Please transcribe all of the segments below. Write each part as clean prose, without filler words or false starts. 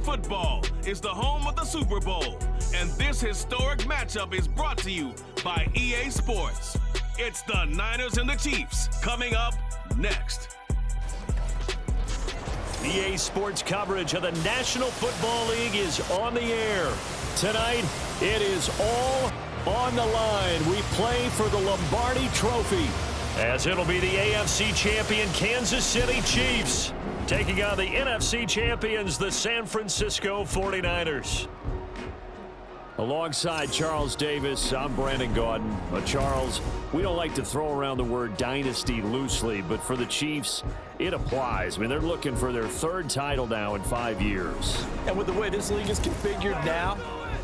football is the home of the Super Bowl, and this historic matchup is brought to you by EA Sports. It's the Niners and the Chiefs coming up next. EA Sports coverage of the National Football League is on the air. Tonight, it is all on the line. We play for the Lombardi Trophy, as it'll be the AFC champion Kansas City Chiefs taking on the NFC champions, the San Francisco 49ers. Alongside Charles Davis, I'm Brandon Gaudin. Charles, we don't like to throw around the word dynasty loosely, but for the Chiefs, it applies. I mean, they're looking for their third title now in 5 years. And with the way this league is configured now,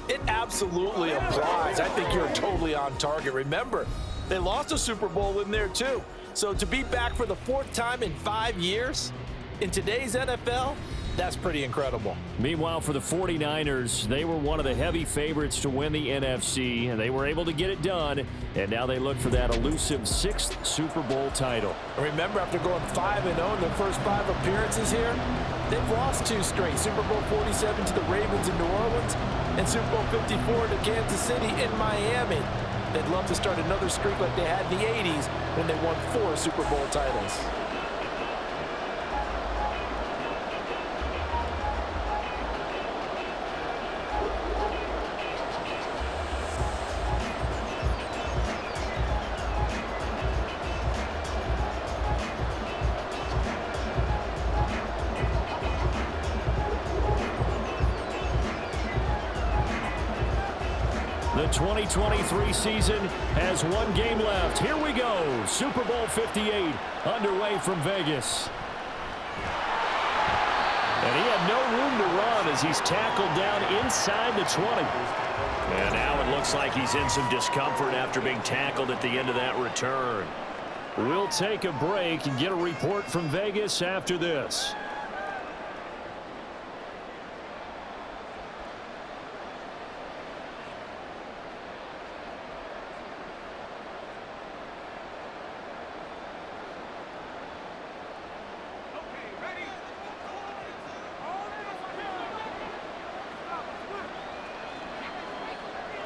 it absolutely applies. I think you're totally on target. Remember, they lost a Super Bowl in there too. So to be back for the fourth time in 5 years in today's NFL, that's pretty incredible. Meanwhile, for the 49ers, they were one of the heavy favorites to win the NFC, and they were able to get it done, and now they look for that elusive 6th Super Bowl title. Remember, after going 5-0 in their first 5 appearances here, they've lost 2 straight. Super Bowl 47 to the Ravens in New Orleans, and Super Bowl 54 to Kansas City in Miami. They'd love to start another streak like they had in the 80s when they won 4 Super Bowl titles. The 2023 season has 1 game left. Here we go. Super Bowl 58 underway from Vegas. And he had no room to run as he's tackled down inside the 20. And now it looks like he's in some discomfort after being tackled at the end of that return. We'll take a break and get a report from Vegas after this.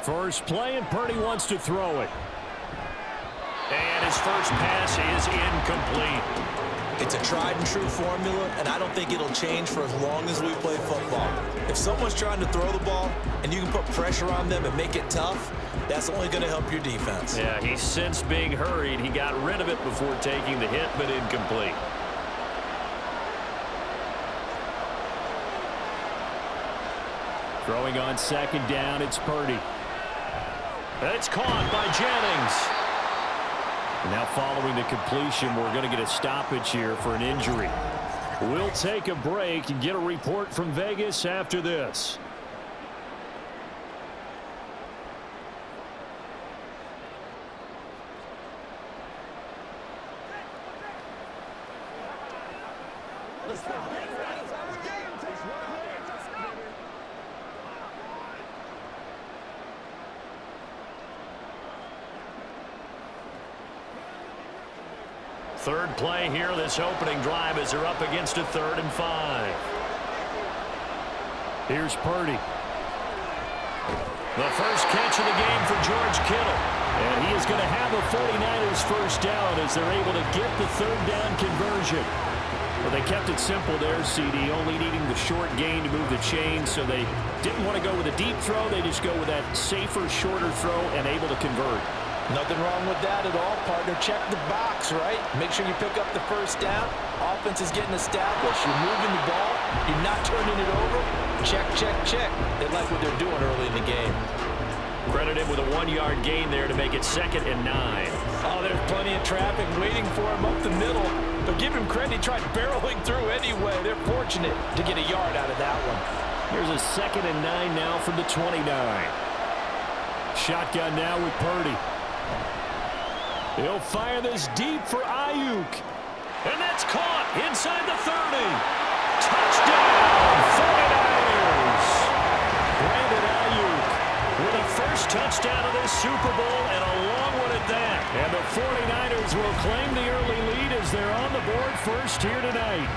First play, and Purdy wants to throw it. And his first pass is incomplete. It's a tried-and-true formula, and I don't think it'll change for as long as we play football. If someone's trying to throw the ball, and you can put pressure on them and make it tough, that's only going to help your defense. Yeah, he's since being hurried. He got rid of it before taking the hit, but incomplete. Throwing on second down, it's Purdy. It's caught by Jennings. And now following the completion, we're going to get a stoppage here for an injury. We'll take a break and get a report from Vegas after this. Third play here, this opening drive, as they're up against a 3rd and 5. Here's Purdy. The first catch of the game for George Kittle. And he is going to have a 49ers first down as they're able to get the 3rd down conversion. Well, they kept it simple there, CD, only needing the short gain to move the chain, so they didn't want to go with a deep throw. They just go with that safer, shorter throw and able to convert. Nothing wrong with that at all, partner. Check the box, right? Make sure you pick up the first down. Offense is getting established. You're moving the ball. You're not turning it over. Check, check, check. They like what they're doing early in the game. Credited with a 1-yard gain there to make it 2nd and 9. Oh, there's plenty of traffic waiting for him up the middle. But give him credit. He tried barreling through anyway. They're fortunate to get a yard out of that one. Here's a 2nd and 9 now from the 29. Shotgun now with Purdy. He'll fire this deep for Ayuk. And that's caught inside the 30. Touchdown, 49ers. Brandon Ayuk with a first touchdown of this Super Bowl, and a long one at that. And the 49ers will claim the early lead as they're on the board first here tonight.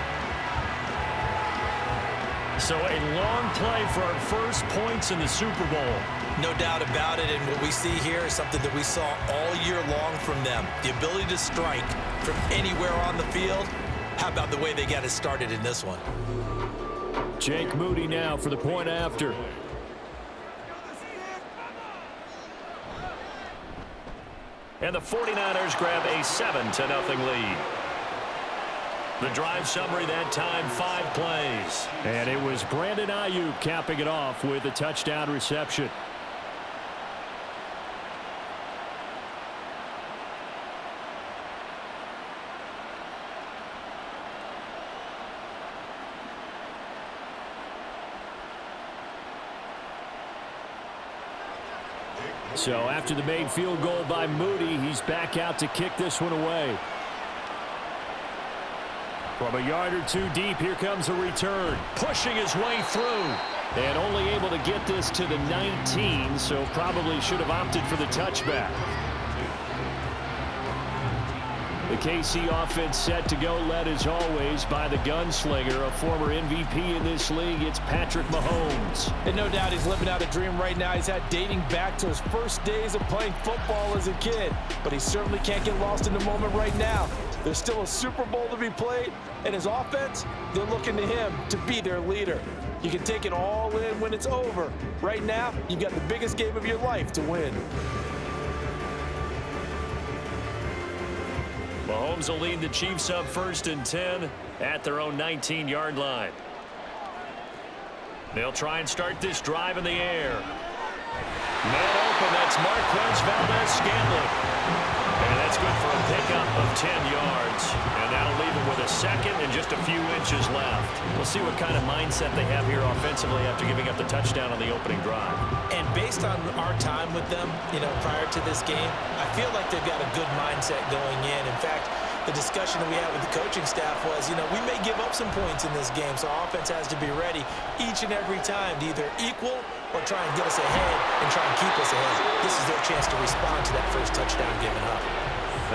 So a long play for our first points in the Super Bowl. No doubt about it, and what we see here is something that we saw all year long from them. The ability to strike from anywhere on the field. How about the way they got it started in this one? Jake Moody now for the point after. And the 49ers grab a 7-0 lead. The drive summary that time, 5 plays. And it was Brandon Ayuk capping it off with a touchdown reception. So after the made field goal by Moody, he's back out to kick this one away. From a yard or two deep, here comes a return. Pushing his way through. And only able to get this to the 19, so probably should have opted for the touchback. The KC offense set to go, led as always by the gunslinger, a former MVP in this league. It's Patrick Mahomes. And no doubt he's living out a dream right now. He's had dating back to his first days of playing football as a kid. But he certainly can't get lost in the moment right now. There's still a Super Bowl to be played, and his offense, they're looking to him to be their leader. You can take it all in when it's over. Right now, you've got the biggest game of your life to win. Mahomes will lead the Chiefs up 1st and 10 at their own 19-yard line. They'll try and start this drive in the air. Man open, that's Marquez Valdez-Scantling. And that's good for a pickup of 10 yards. And that'll leave him with a second and just a few inches left. We'll see what kind of mindset they have here offensively after giving up the touchdown on the opening drive. And based on our time with them, prior to this game, I feel like they've got a good mindset going in. In fact, the discussion that we had with the coaching staff was, we may give up some points in this game, so our offense has to be ready each and every time to either equal or try and get us ahead and try and keep us ahead. This is their chance to respond to that first touchdown given up.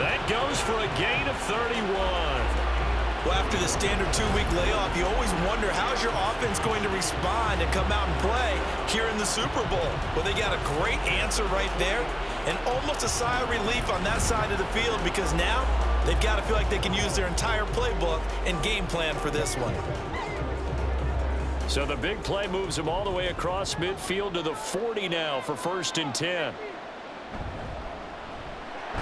That goes for a gain of 31. Well, after the standard 2-week layoff, you always wonder how's your offense going to respond and come out and play here in the Super Bowl. Well, they got a great answer right there and almost a sigh of relief on that side of the field because now they've got to feel like they can use their entire playbook and game plan for this one. So the big play moves them all the way across midfield to the 40 now for 1st and 10.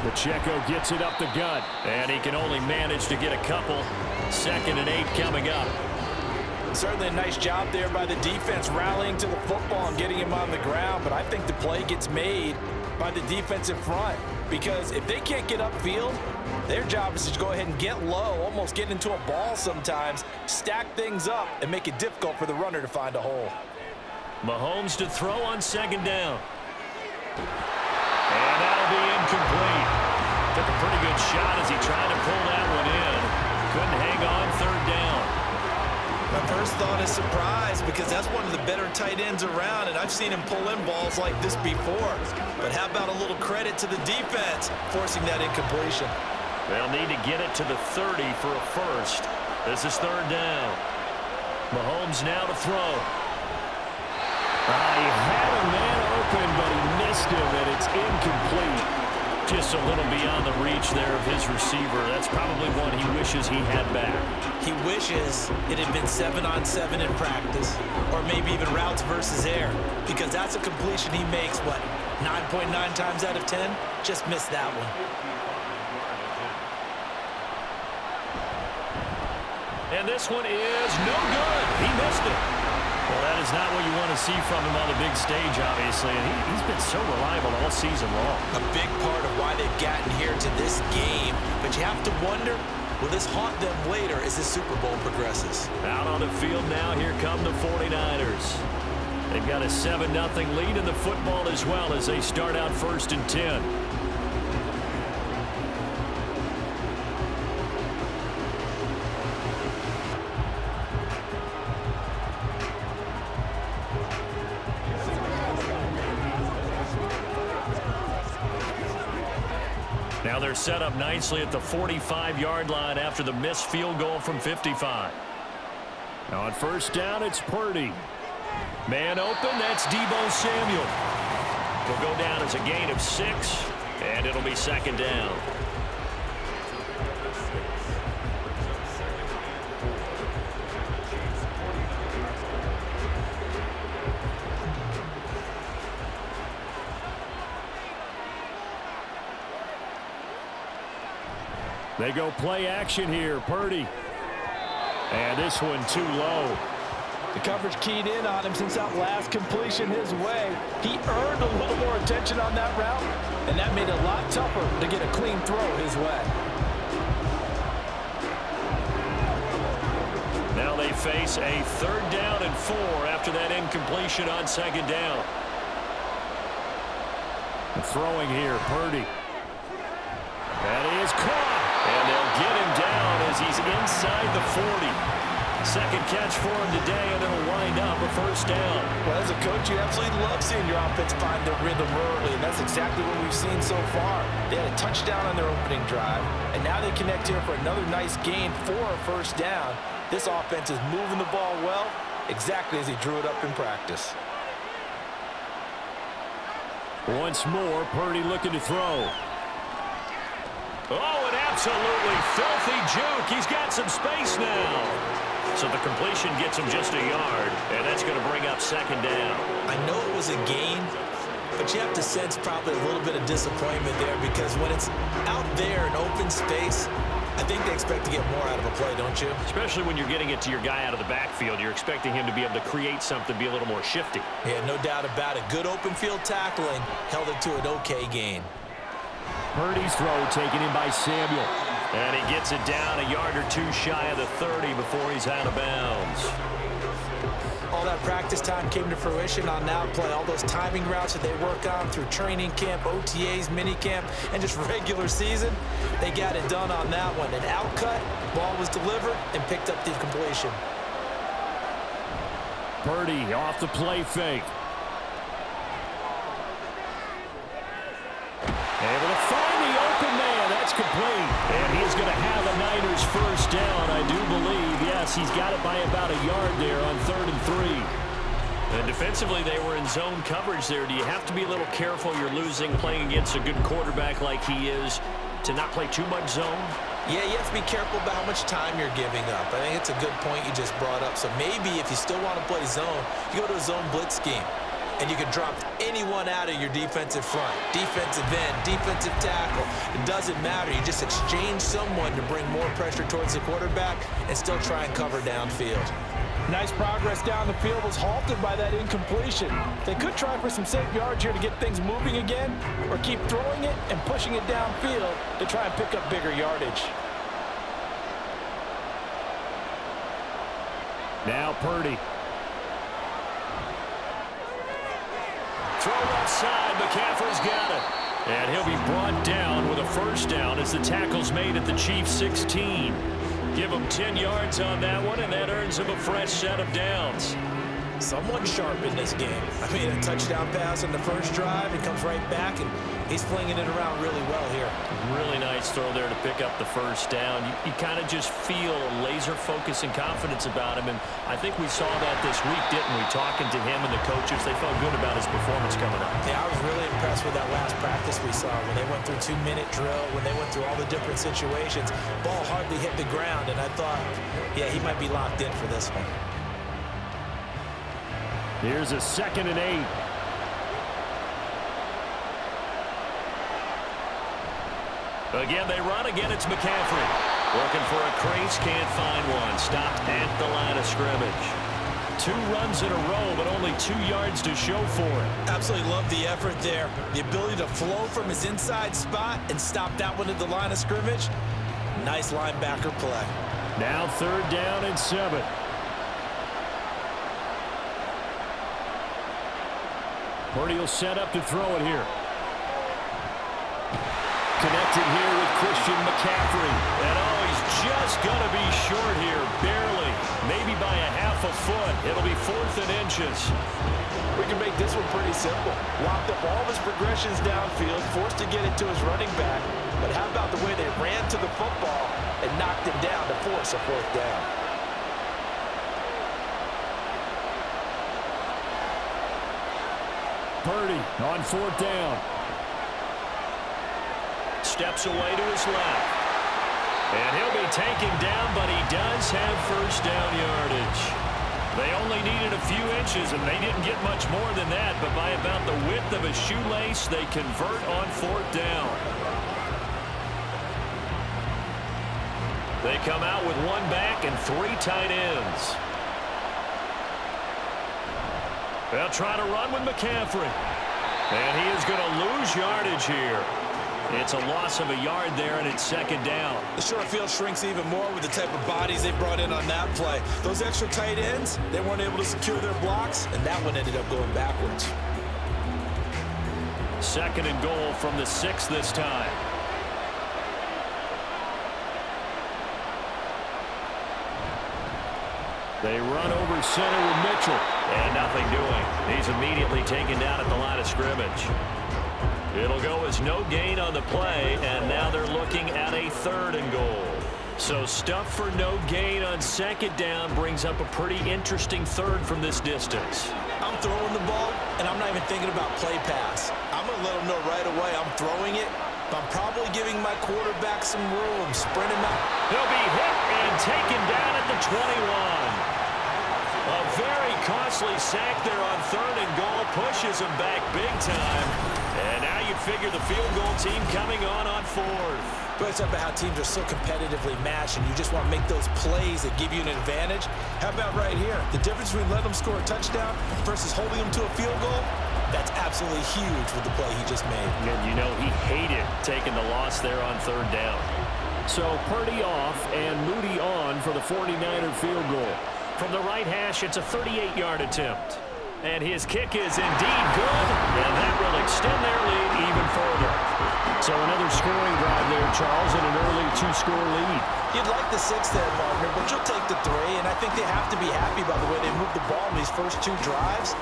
Pacheco gets it up the gut, and he can only manage to get a couple. 2nd and 8 coming up. Certainly a nice job there by the defense rallying to the football and getting him on the ground, but I think the play gets made by the defensive front because if they can't get upfield, their job is to go ahead and get low, almost get into a ball sometimes, stack things up, and make it difficult for the runner to find a hole. Mahomes to throw on 2nd down. And that'll be incomplete. Took a pretty good shot as he tried to pull that one in. Couldn't hang on 3rd down. My first thought is surprise because that's one of the better tight ends around, and I've seen him pull in balls like this before. But how about a little credit to the defense forcing that incompletion? They'll need to get it to the 30 for a first. This is 3rd down. Mahomes now to throw. He had a man open, but he missed him, and it's incomplete. Just a little beyond the reach there of his receiver. That's probably one he wishes he had back. He wishes it had been 7-on-7 in practice, or maybe even routes versus air, because that's a completion he makes, 9.9 times out of 10? Just missed that one. And this one is no good. He missed it. Well, that is not what you want to see from him on the big stage, obviously. And he's been so reliable all season long. A big part of why they've gotten here to this game. But you have to wonder, will this haunt them later as this Super Bowl progresses? Out on the field now, here come the 49ers. They've got a 7-0 lead in the football as well as they start out 1st and 10. Now they're set up nicely at the 45-yard line after the missed field goal from 55. On first down, it's Purdy. Man open, that's Deebo Samuel. It'll go down as a gain of 6, and it'll be second down. They go play action here, Purdy. And this one too low. The coverage keyed in on him since that last completion his way. He earned a little more attention on that route, and that made it a lot tougher to get a clean throw his way. Now they face a 3rd down and 4 after that incompletion on 2nd down. And throwing here, Purdy. That is caught. And they'll get him down as he's inside the 40. Second catch for him today, and it'll wind up a first down. Well, as a coach, you absolutely love seeing your offense find their rhythm early, and that's exactly what we've seen so far. They had a touchdown on their opening drive, and now they connect here for another nice gain for a first down. This offense is moving the ball well, exactly as he drew it up in practice. Once more, Purdy looking to throw. Oh, an absolutely filthy juke. He's got some space now. So the completion gets him just a yard, and that's going to bring up second down. I know it was a gain, but you have to sense probably a little bit of disappointment there because when it's out there in open space, I think they expect to get more out of a play, don't you? Especially when you're getting it to your guy out of the backfield. You're expecting him to be able to create something, be a little more shifty. Yeah, no doubt about it. Good open field tackling held it to an okay gain. Purdy's throw taken in by Samuel. And he gets it down a yard or 2 shy of the 30 before he's out of bounds. All that practice time came to fruition on that play. All those timing routes that they work on through training camp, OTAs, minicamp, and just regular season, they got it done on that one. An outcut, ball was delivered, and picked up the completion. Purdy off the play fake. Able to find the open man. That's complete. And he's going to have a Niners first down, I do believe. Yes, he's got it by about a yard there on 3rd and 3. And defensively, they were in zone coverage there. Do you have to be a little careful? You're losing, playing against a good quarterback like he is, to not play too much zone? Yeah, you have to be careful about how much time you're giving up. I think it's a good point you just brought up. So maybe if you still want to play zone, you go to a zone blitz scheme. And you can drop anyone out of your defensive front. Defensive end, defensive tackle. It doesn't matter. You just exchange someone to bring more pressure towards the quarterback and still try and cover downfield. Nice progress down the field was halted by that incompletion. They could try for some safe yards here to get things moving again, or keep throwing it and pushing it downfield to try and pick up bigger yardage. Now Purdy. Throw left side, McCaffrey's got it. And he'll be brought down with a first down as the tackle's made at the Chiefs' 16. Give him 10 yards on that one, and that earns him a fresh set of downs. Someone sharp in this game. I mean, a touchdown pass on the first drive, and comes right back, and he's flinging it around really well here. Really nice throw there to pick up the first down. You kind of just feel laser focus and confidence about him, and I think we saw that this week, didn't we? Talking to him and the coaches, they felt good about his performance coming up. Yeah, I was really impressed with that last practice we saw when they went through 2-minute drill, when they went through all the different situations. Ball hardly hit the ground, and I thought, yeah, he might be locked in for this one. Here's a 2nd and 8. Again, they run. Again, it's McCaffrey. Looking for a crease, can't find one. Stopped at the line of scrimmage. 2 runs in a row, but only 2 yards to show for it. Absolutely love the effort there. The ability to flow from his inside spot and stop that one at the line of scrimmage. Nice linebacker play. Now 3rd down and 7. Purdy will set up to throw it here. Connected here with Christian McCaffrey. And oh, he's just going to be short here, barely. Maybe by a half a foot. It'll be 4th and inches. We can make this one pretty simple. Locked up all of his progressions downfield, forced to get it to his running back. But how about the way they ran to the football and knocked him down to force a 4th down? Purdy on 4th down. Steps away to his left. And he'll be taken down, but he does have first down yardage. They only needed a few inches, and they didn't get much more than that, but by about the width of a shoelace, they convert on 4th down. They come out with 1 back and 3 tight ends. They'll try to run with McCaffrey. And he is going to lose yardage here. It's a loss of a yard there, and it's 2nd down. The short field shrinks even more with the type of bodies they brought in on that play. Those extra tight ends, they weren't able to secure their blocks, and that one ended up going backwards. 2nd and goal from the 6 this time. They run over center with Mitchell. And nothing doing. He's immediately taken down at the line of scrimmage. It'll go as no gain on the play, and now they're looking at a 3rd and goal. So stuff for no gain on 2nd down brings up a pretty interesting 3rd from this distance. I'm throwing the ball, and I'm not even thinking about play pass. I'm going to let them know right away I'm throwing it, but I'm probably giving my quarterback some room. Sprint him out. He'll be hit and taken down at the 21. A very costly sack there on 3rd and goal. Pushes him back big time. And now you figure the field goal team coming on 4th. But it's about how teams are so competitively matched, and you just want to make those plays that give you an advantage. How about right here? The difference between letting them score a touchdown versus holding them to a field goal, that's absolutely huge with the play he just made. And you know he hated taking the loss there on 3rd down. So Purdy off and Moody on for the 49er field goal. From the right hash, it's a 38-yard attempt. And his kick is indeed good, and that will extend their lead even further. So another scoring drive there, Charles, and an early 2-score lead. You'd like the 6 there, partner, but you'll take the 3, and I think they have to be happy by the way they moved the ball in these first 2 drives.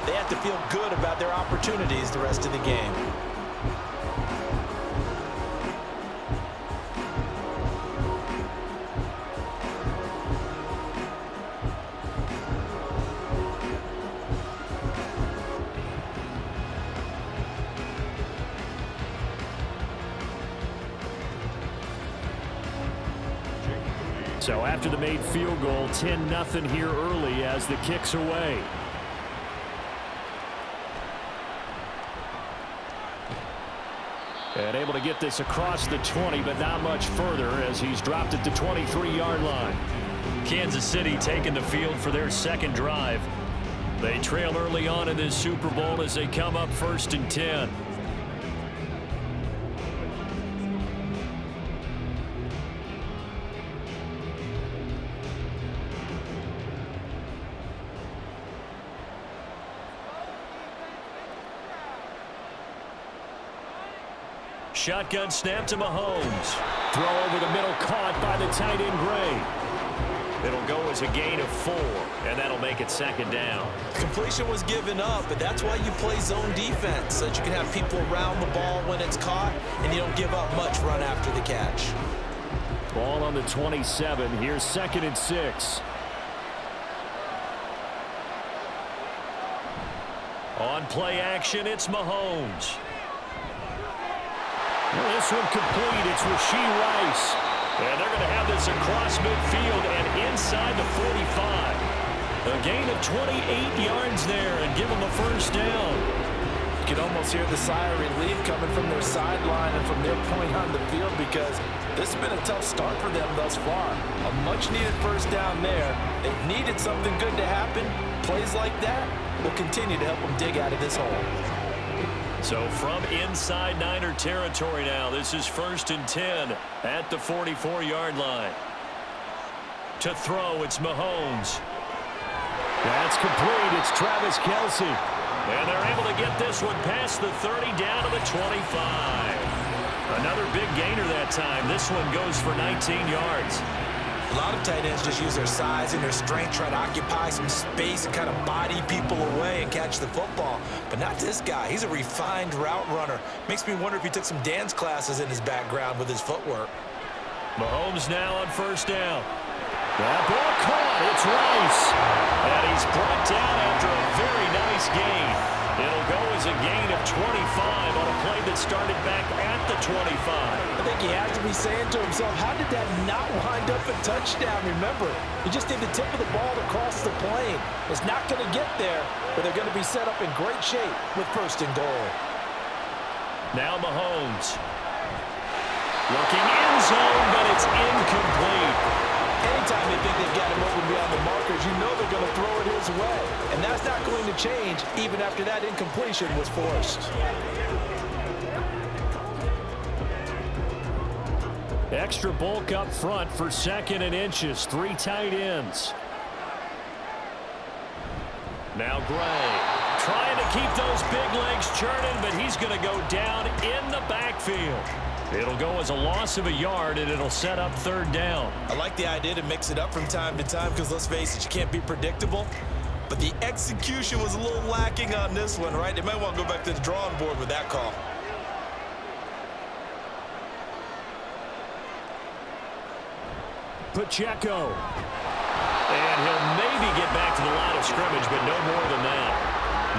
They have to feel good about their opportunities the rest of the game. So after the made field goal, 10-0 here early as the kick's away. And able to get this across the 20, but not much further as he's dropped at the 23-yard line. Kansas City taking the field for their 2nd drive. They trail early on in this Super Bowl as they come up 1st and 10. Shotgun snap to Mahomes. Throw over the middle, caught by the tight end Gray. It'll go as a gain of 4, and that'll make it 2nd down. Completion was given up, but that's why you play zone defense, so that you can have people around the ball when it's caught, and you don't give up much run after the catch. Ball on the 27. Here's 2nd and 6. On play action, it's Mahomes. Well, this one complete. It's Rashee Rice. And they're going to have this across midfield and inside the 45. A gain of 28 yards there and give them a 1st down. You can almost hear the sigh of relief coming from their sideline and from their point on the field because this has been a tough start for them thus far. A much-needed 1st down there. They've needed something good to happen. Plays like that will continue to help them dig out of this hole. So from inside Niner territory now, this is 1st and 10 at the 44-yard line. To throw, it's Mahomes. That's complete. It's Travis Kelce. And they're able to get this one past the 30 down to the 25. Another big gainer that time. This one goes for 19 yards. A lot of tight ends just use their size and their strength, try to occupy some space and kind of body people away and catch the football. But not this guy. He's a refined route runner. Makes me wonder if he took some dance classes in his background with his footwork. Mahomes now on 1st down. That ball caught. It's Rice. And he's brought down after a very nice gain. It'll go as a gain of 25 on a play that started back at the 25. I think he has to be saying to himself, how did that not wind up a touchdown? Remember, you just need the tip of the ball to cross the plane. It's not going to get there, but they're going to be set up in great shape with first and goal. Now Mahomes. Looking in zone, but it's incomplete. Anytime they think they've got him open beyond the markers, you know they're going to throw it his way. And that's not going to change even after that incompletion was forced. Extra bulk up front for 2nd and inches. 3 tight ends. Now Gray. Trying to keep those big legs churning, but he's going to go down in the backfield. It'll go as a loss of a yard, and it'll set up 3rd down. I like the idea to mix it up from time to time because, let's face it, you can't be predictable. But the execution was a little lacking on this one, right? They might want to go back to the drawing board with that call. Pacheco. And he'll maybe get back to the line of scrimmage, but no more than that.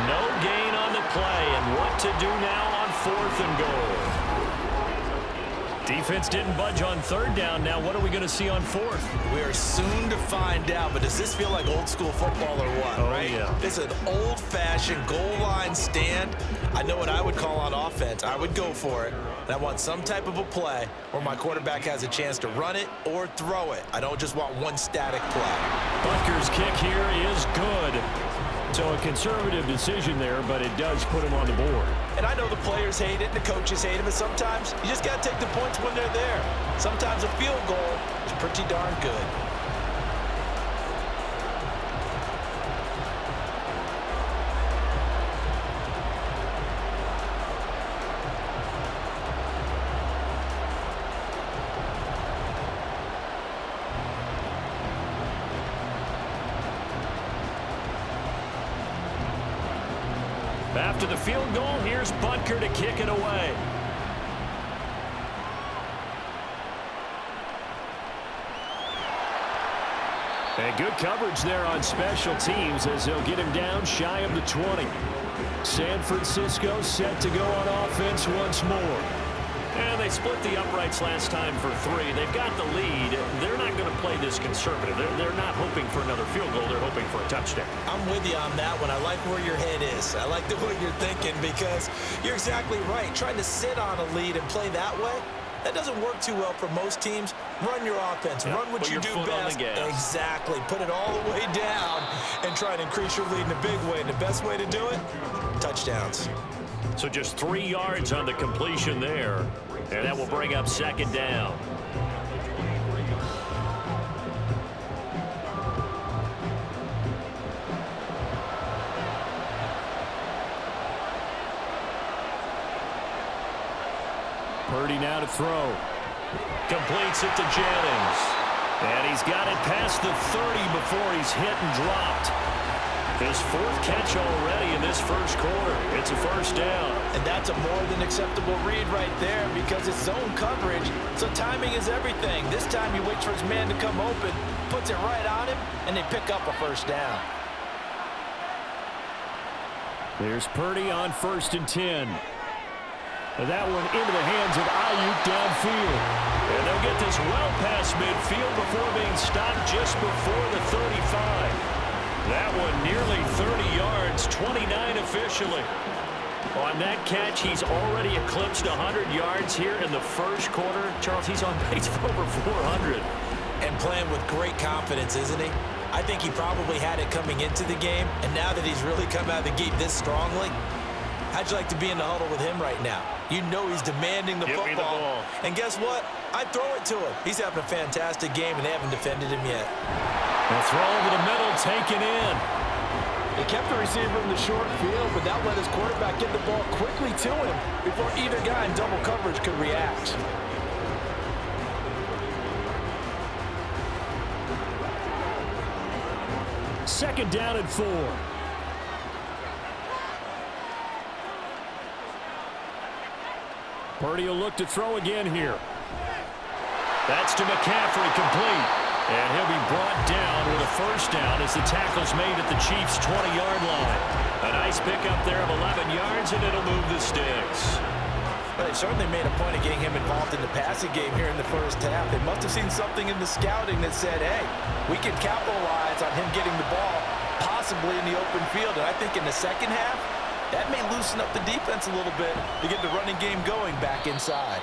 No gain on the play, and what to do now on 4th and goal. Defense didn't budge on 3rd down. Now what are we going to see on 4th? We are soon to find out, but does this feel like old school football or what, right? Yeah. It's an old-fashioned goal line stand. I know what I would call on offense. I would go for it, and I want some type of a play where my quarterback has a chance to run it or throw it. I don't just want one static play. Butker's kick here is good. So a conservative decision there, but it does put him on the board. And I know the players hate it and the coaches hate it, but sometimes you just got to take the points when they're there. Sometimes a field goal is pretty darn good. After the field goal, here's Butker to kick it away. And good coverage there on special teams as they'll get him down shy of the 20. San Francisco set to go on offense once more. And they split the uprights last time for 3. They've got the lead. They're not going to play this conservative. They're not hoping for another field goal. They're hoping for a touchdown. I'm with you on that one. I like where your head is. I like the way you're thinking because you're exactly right. Trying to sit on a lead and play that way, that doesn't work too well for most teams. Run your offense. Run what you do best. Exactly. Put it all the way down and try to increase your lead in a big way. And the best way to do it, touchdowns. So just 3 yards on the completion there. And that will bring up 2nd down. Purdy now to throw. Completes it to Jennings. And he's got it past the 30 before he's hit and dropped. His 4th catch already in this first quarter. It's a 1st down. And that's a more than acceptable read right there because it's zone coverage, so timing is everything. This time he waits for his man to come open, puts it right on him, and they pick up a 1st down. There's Purdy on 1st and 10. And that one into the hands of Ayuk downfield. And they'll get this well past midfield before being stopped just before the 35. That one nearly 30 yards, 29 officially. On that catch, he's already eclipsed 100 yards here in the first quarter. Charles, he's on pace for over 400. And playing with great confidence, isn't he? I think he probably had it coming into the game, and now that he's really come out of the gate this strongly, how'd you like to be in the huddle with him right now? You know he's demanding the football. Give me the ball. And guess what? I'd throw it to him. He's having a fantastic game, and they haven't defended him yet. The throw over the middle, taken in. They kept the receiver in the short field, but that let his quarterback get the ball quickly to him before either guy in double coverage could react. Second down and 4. Purdy will look to throw again here. That's to McCaffrey, complete. And he'll be brought down with a first down as the tackle's made at the Chiefs' 20-yard line. A nice pickup there of 11 yards, and it'll move the sticks. Well, they certainly made a point of getting him involved in the passing game here in the first half. They must have seen something in the scouting that said, hey, we can capitalize on him getting the ball possibly in the open field. And I think in the second half, that may loosen up the defense a little bit to get the running game going back inside.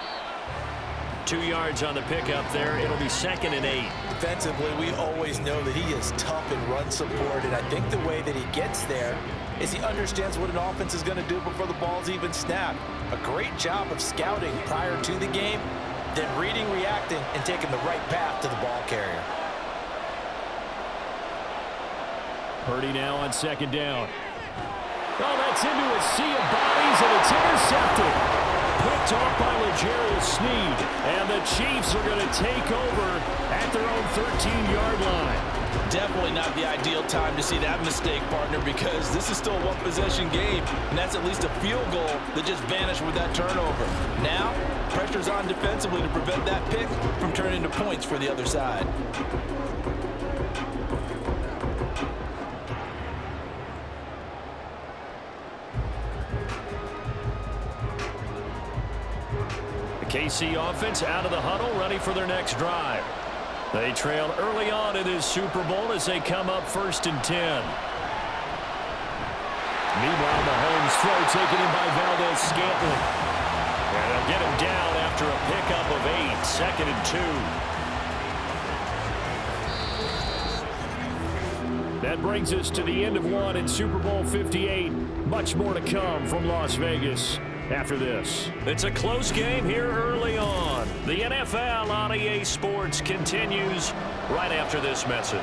2 yards on the pickup there. It'll be 2nd and 8. Defensively, we always know that he is tough in run support, and I think the way that he gets there is he understands what an offense is going to do before the ball's even snapped. A great job of scouting prior to the game, then reading, reacting, and taking the right path to the ball carrier. Purdy now on 2nd down. Oh, that's into a sea of bodies, and it's intercepted. Picked off by L'Jarius Sneed, and the Chiefs are going to take over at their own 13-yard line. Definitely not the ideal time to see that mistake, partner, because this is still a one-possession game, and that's at least a field goal that just vanished with that turnover. Now, pressure's on defensively to prevent that pick from turning into points for the other side. KC offense out of the huddle, ready for their next drive. They trail early on in this Super Bowl as they come up 1st and 10. Meanwhile, Mahomes' throw taken in by Valdez-Scantling. And they'll get him down after a pickup of 8, 2nd and 2. That brings us to the end of one in Super Bowl 58. Much more to come from Las Vegas after this. It's a close game here early on. The NFL on EA Sports continues right after this message.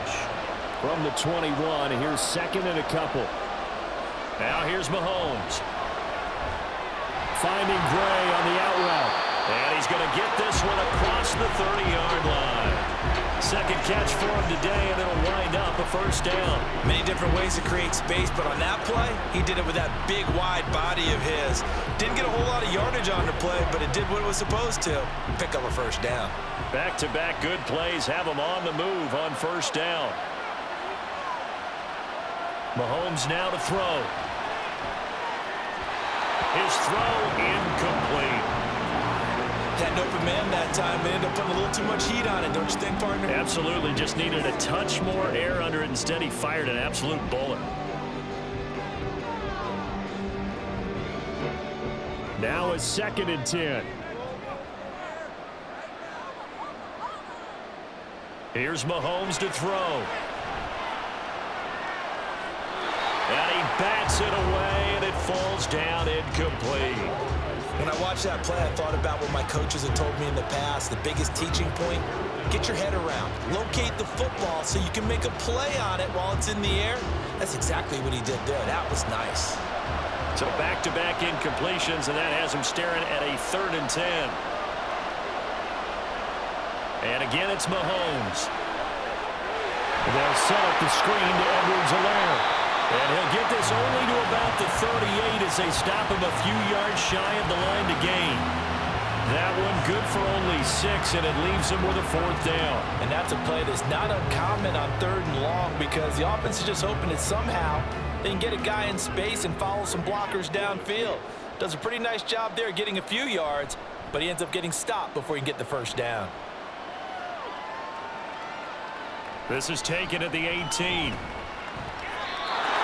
From the 21, here's 2nd and a couple. Now here's Mahomes. Finding Gray on the out route. And he's going to get this one across the 30-yard line. 2nd catch for him today, and it'll wind up a first down. Many different ways to create space, but on that play, he did it with that big, wide body of his. Didn't get a whole lot of yardage on the play, but it did what it was supposed to. Pick up a first down. Back-to-back good plays have him on the move on first down. Mahomes now to throw. His throw incomplete. Had an open man that time, but ended up putting a little too much heat on it, don't you think, partner? Absolutely. Just needed a touch more air under it. Instead, he fired an absolute bullet. Now it's 2nd and 10. Here's Mahomes to throw. And he bats it away, and it falls down incomplete. When I watched that play, I thought about what my coaches had told me in the past. The biggest teaching point, get your head around. Locate the football so you can make a play on it while it's in the air. That's exactly what he did there. That was nice. So back-to-back incompletions, and that has him staring at a 3rd and 10. And again, it's Mahomes. They'll set up the screen to Edwards-Helaire. And he'll get this only to about the 38 as they stop him a few yards shy of the line to gain. That one good for only 6, and it leaves him with a 4th down. And that's a play that's not uncommon on 3rd and long because the offense is just hoping that somehow they can get a guy in space and follow some blockers downfield. Does a pretty nice job there getting a few yards, but he ends up getting stopped before he can get the first down. This is taken at the 18.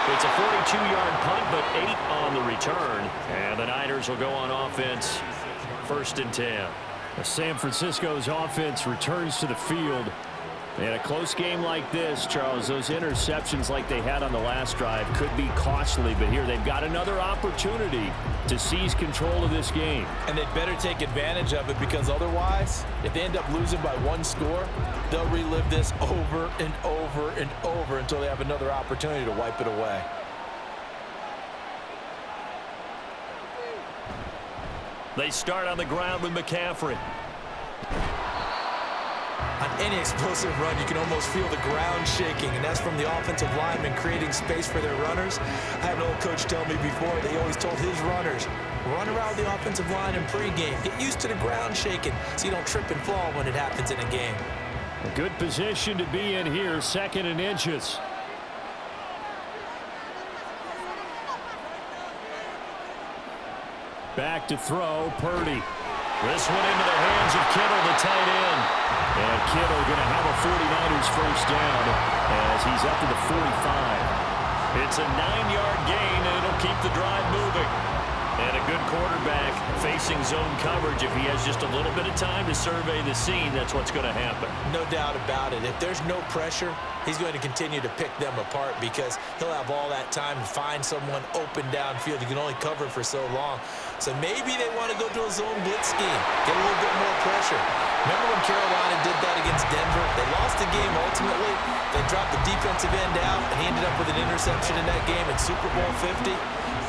It's a 42-yard punt, but 8 on the return. And the Niners will go on offense, 1st and 10. San Francisco's offense returns to the field. In a close game like this, Charles, those interceptions like they had on the last drive could be costly, but here they've got another opportunity to seize control of this game. And they'd better take advantage of it because otherwise, if they end up losing by 1 score, they'll relive this over and over and over until they have another opportunity to wipe it away. They start on the ground with McCaffrey. On any explosive run, you can almost feel the ground shaking, and that's from the offensive linemen creating space for their runners. I had an old coach tell me before, they always told his runners, run around the offensive line in pregame. Get used to the ground shaking so you don't trip and fall when it happens in a game. A good position to be in here, 2nd and inches. Back to throw, Purdy. This one into the hands of Kittle, the tight end. And Kittle going to have a 49ers first down as he's up to the 45. It's a 9-yard gain, and it'll keep the drive moving. And a good quarterback facing zone coverage. If he has just a little bit of time to survey the scene, that's what's going to happen. No doubt about it. If there's no pressure, he's going to continue to pick them apart because he'll have all that time to find someone open downfield. He can only cover for so long. So maybe they want to go to a zone blitz scheme, get a little bit more pressure. Remember when Carolina did that against Denver? They lost the game ultimately. They dropped the defensive end out, and he ended up with an interception in that game in Super Bowl 50.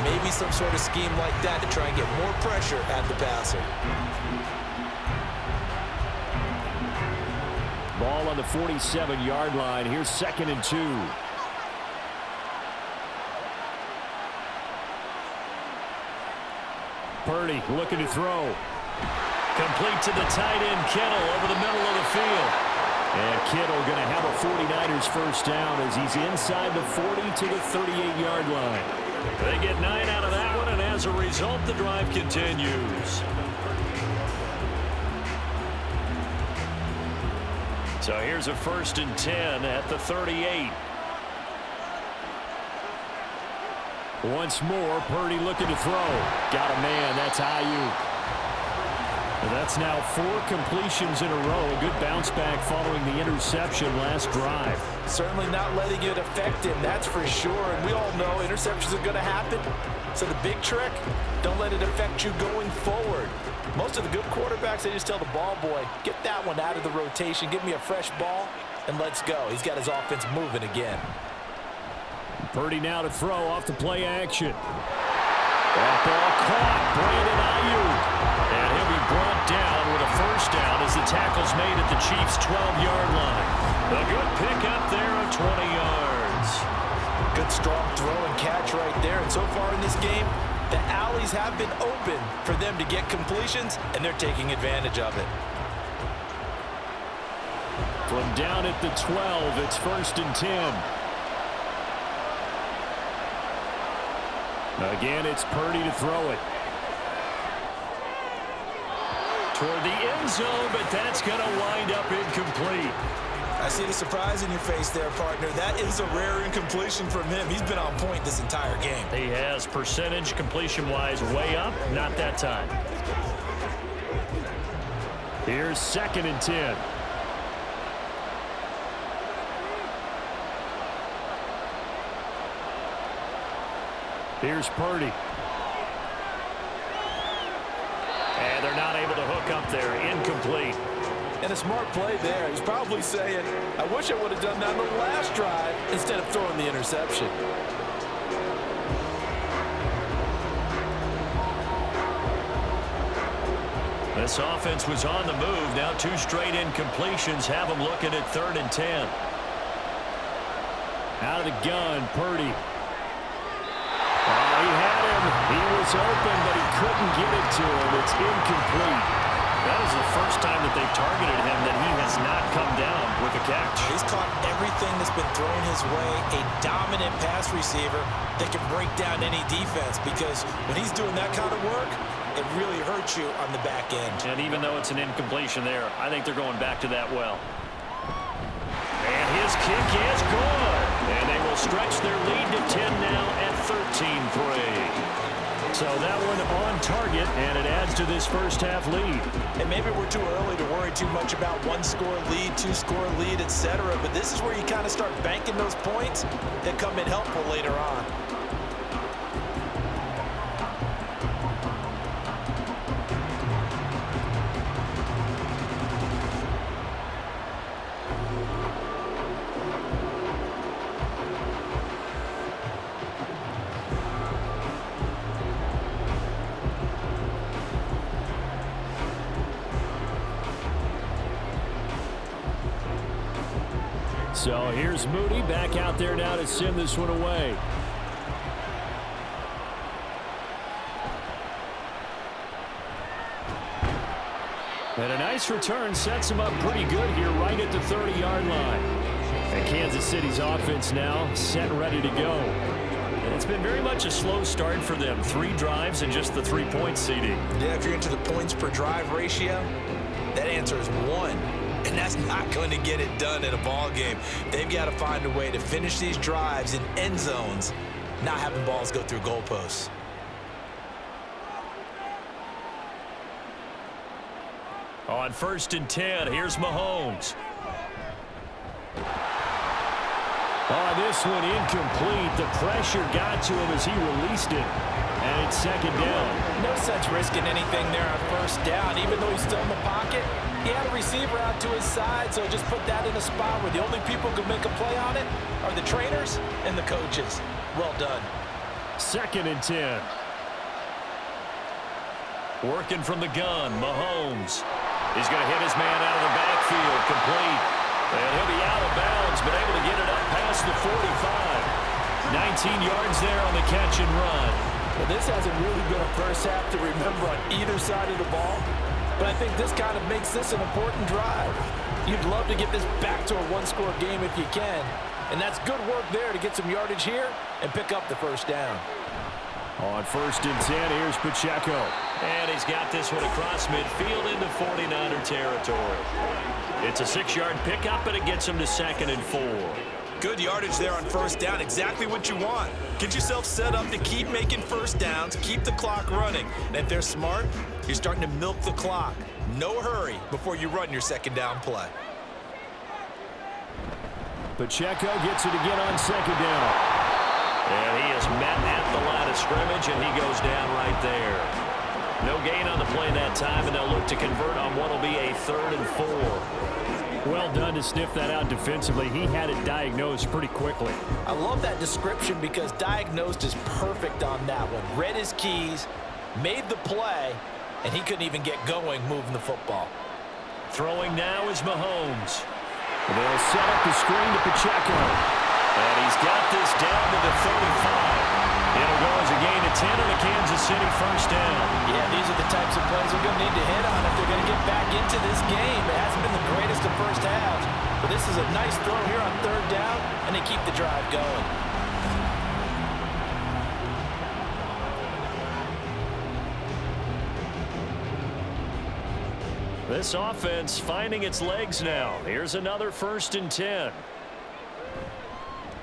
Maybe some sort of scheme like that to try and get more pressure at the passer. Ball on the 47-yard line. Here's 2nd and 2. Purdy looking to throw. Complete to the tight end, Kittle, over the middle of the field. And Kittle going to have a 49ers first down as he's inside the 40 to the 38-yard line. They get 9 out of that one, and as a result, the drive continues. So here's a 1st and 10 at the 38. Once more, Purdy looking to throw. Got a man. That's Ayuk. That's now 4 completions in a row. A good bounce back following the interception last drive. Certainly not letting it affect him, that's for sure. And we all know interceptions are going to happen. So the big trick, don't let it affect you going forward. Most of the good quarterbacks, they just tell the ball boy, get that one out of the rotation, give me a fresh ball, and let's go. He's got his offense moving again. Purdy now to throw off the play action. That ball caught. Brandon Ayuk. And he'll be brought down with a first down as the tackle's made at the Chiefs' 12-yard line. A good pickup there of 20 yards. Good strong throw and catch right there. And so far in this game, the alleys have been open for them to get completions, and they're taking advantage of it. From down at the 12, it's 1st and 10. Again, it's Purdy to throw it. Toward the end zone, but that's going to wind up incomplete. I see the surprise in your face there, partner. That is a rare incompletion from him. He's been on point this entire game. He has percentage completion-wise way up, not that time. Here's 2nd and 10. Here's Purdy. And they're not able to hook up there. Incomplete. And a smart play there. He's probably saying, I wish I would have done that on the last drive instead of throwing the interception. This offense was on the move. Now 2 straight incompletions have them looking at 3rd and 10. Out of the gun, Purdy. He had him. He was open, but he couldn't get it to him. It's incomplete. That is the first time that they've targeted him that he has not come down with a catch. He's caught everything that's been thrown his way. A dominant pass receiver that can break down any defense, because when he's doing that kind of work, it really hurts you on the back end. And even though it's an incompletion there, I think they're going back to that well. And his kick is good. And they will stretch their lead to 10 now at 13-3. So that one on target, and it adds to this first half lead. And maybe we're too early to worry too much about 1-score lead, 2-score lead, etc. But this is where you kind of start banking those points that come in helpful later on. So here's Moody back out there now to send this one away. And a nice return sets him up pretty good here right at the 30-yard line. And Kansas City's offense now set and ready to go. And it's been very much a slow start for them. 3 drives and just the 3-point seeding. Yeah, if you're into the points per drive ratio, that answer is 1. And that's not going to get it done in a ball game. They've got to find a way to finish these drives in end zones, not having balls go through goalposts. On 1st and 10, here's Mahomes. Oh, this one incomplete. The pressure got to him as he released it. And it's 2nd down. No sense risking anything there on 1st down. Even though he's still in the pocket, he had a receiver out to his side, so just put that in a spot where the only people who can make a play on it are the trainers and the coaches. Well done. 2nd and 10. Working from the gun, Mahomes. He's going to hit his man out of the backfield, complete. And he'll be out of bounds, but able to get it up past the 45. 19 yards there on the catch and run. Well, this hasn't really been a first half to remember on either side of the ball, but I think this kind of makes this an important drive. You'd love to get this back to a one-score game if you can, and that's good work there to get some yardage here and pick up the 1st down. On 1st and 10, here's Pacheco. And he's got this one across midfield into 49er territory. It's a 6-yard pickup, and it gets him to 2nd and 4. Good yardage there on 1st down. Exactly what you want. Get yourself set up to keep making 1st downs, keep the clock running. And if they're smart, you're starting to milk the clock. No hurry before you run your 2nd down play. Pacheco gets it again on 2nd down. And he is met at the line of scrimmage, and he goes down right there. No gain on the play that time, and they'll look to convert on what will be a 3rd and 4. Well done to sniff that out defensively. He had it diagnosed pretty quickly. I love that description because diagnosed is perfect on that one. Read his keys, made the play, and he couldn't even get going moving the football. Throwing now is Mahomes. They'll set up the screen to Pacheco. And he's got this down to the 35. It'll go as a gain of 10 on the Kansas City 1st down. Yeah, these are the types of plays they're going to need to hit on if they're going to get back into this game. It hasn't been the greatest of first halves, but this is a nice throw here on 3rd down, and they keep the drive going. This offense finding its legs now. Here's another 1st and 10.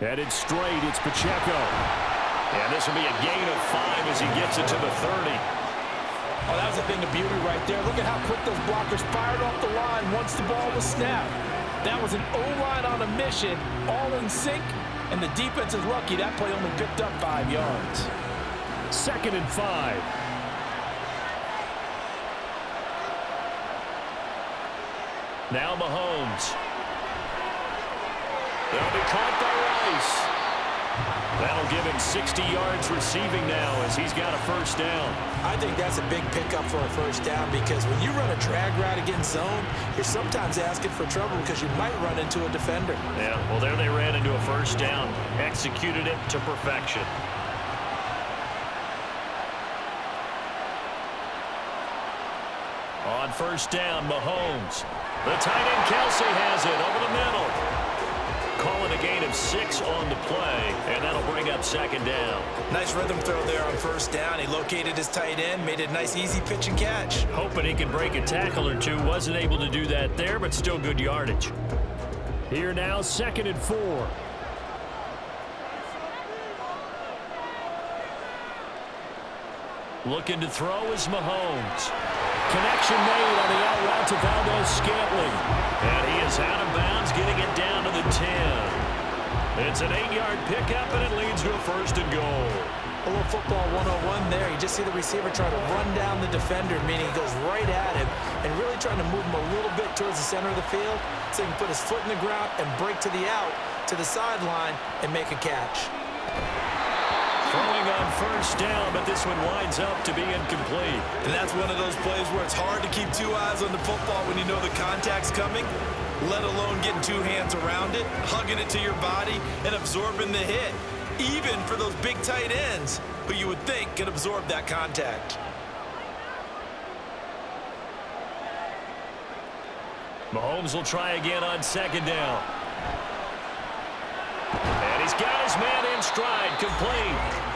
Headed straight, it's Pacheco. And this will be a gain of 5 as he gets it to the 30. Oh, that was a thing of beauty right there. Look at how quick those blockers fired off the line once the ball was snapped. That was an O-line on a mission, all in sync, and the defense is lucky that play only picked up 5 yards. 2nd and 5. Now Mahomes. They'll be caught by Rice. That'll give him 60 yards receiving now as he's got a 1st down. I think that's a big pickup for a 1st down because when you run a drag route against zone, you're sometimes asking for trouble because you might run into a defender. Yeah, well, there they ran into a 1st down. Executed it to perfection. On 1st down, Mahomes. The tight end Kelsey has it over the middle. Calling a gain of 6 on the play, and that'll bring up 2nd down. Nice rhythm throw there on 1st down. He located his tight end, made it a nice easy pitch and catch. Hoping he could break a tackle or two. Wasn't able to do that there, but still good yardage. Here now, 2nd and 4. Looking to throw is Mahomes. Connection made on the out route to Valdez-Scantling. And he is out of bounds, getting it down to the 10. It's an 8-yard pickup, and it leads to a 1st and goal. A little football 101 there. You just see the receiver try to run down the defender, meaning he goes right at him and really trying to move him a little bit towards the center of the field so he can put his foot in the ground and break to the out, to the sideline, and make a catch. Throwing on 1st down, but this one winds up to be incomplete. And that's one of those plays where it's hard to keep 2 eyes on the football when you know the contact's coming, let alone getting 2 hands around it, hugging it to your body, and absorbing the hit, even for those big tight ends who you would think can absorb that contact. Mahomes will try again on second down. And he's got his man in stride, complete.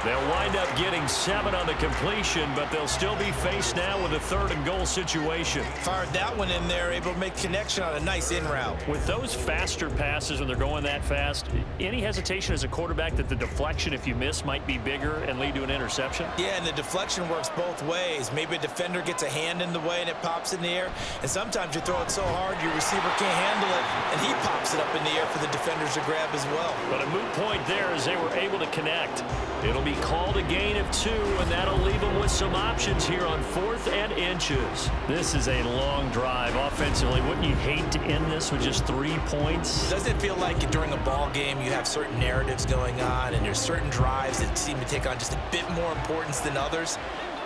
They'll wind up getting 7 on the completion, but they'll still be faced now with a 3rd and goal situation. Fired that one in there, able to make connection on a nice in route. With those faster passes when they're going that fast, any hesitation as a quarterback that the deflection, if you miss, might be bigger and lead to an interception? Yeah, and the deflection works both ways. Maybe a defender gets a hand in the way and it pops in the air, and sometimes you throw it so hard your receiver can't handle it, and he pops it up in the air for the defenders to grab as well. But a moot point there as they were able to connect. It'll be called a gain of 2, and that'll leave them with some options here on 4th and inches. This is a long drive offensively. Wouldn't you hate to end this with just 3 points? Doesn't it feel like during a ball game you have certain narratives going on, and there's certain drives that seem to take on just a bit more importance than others?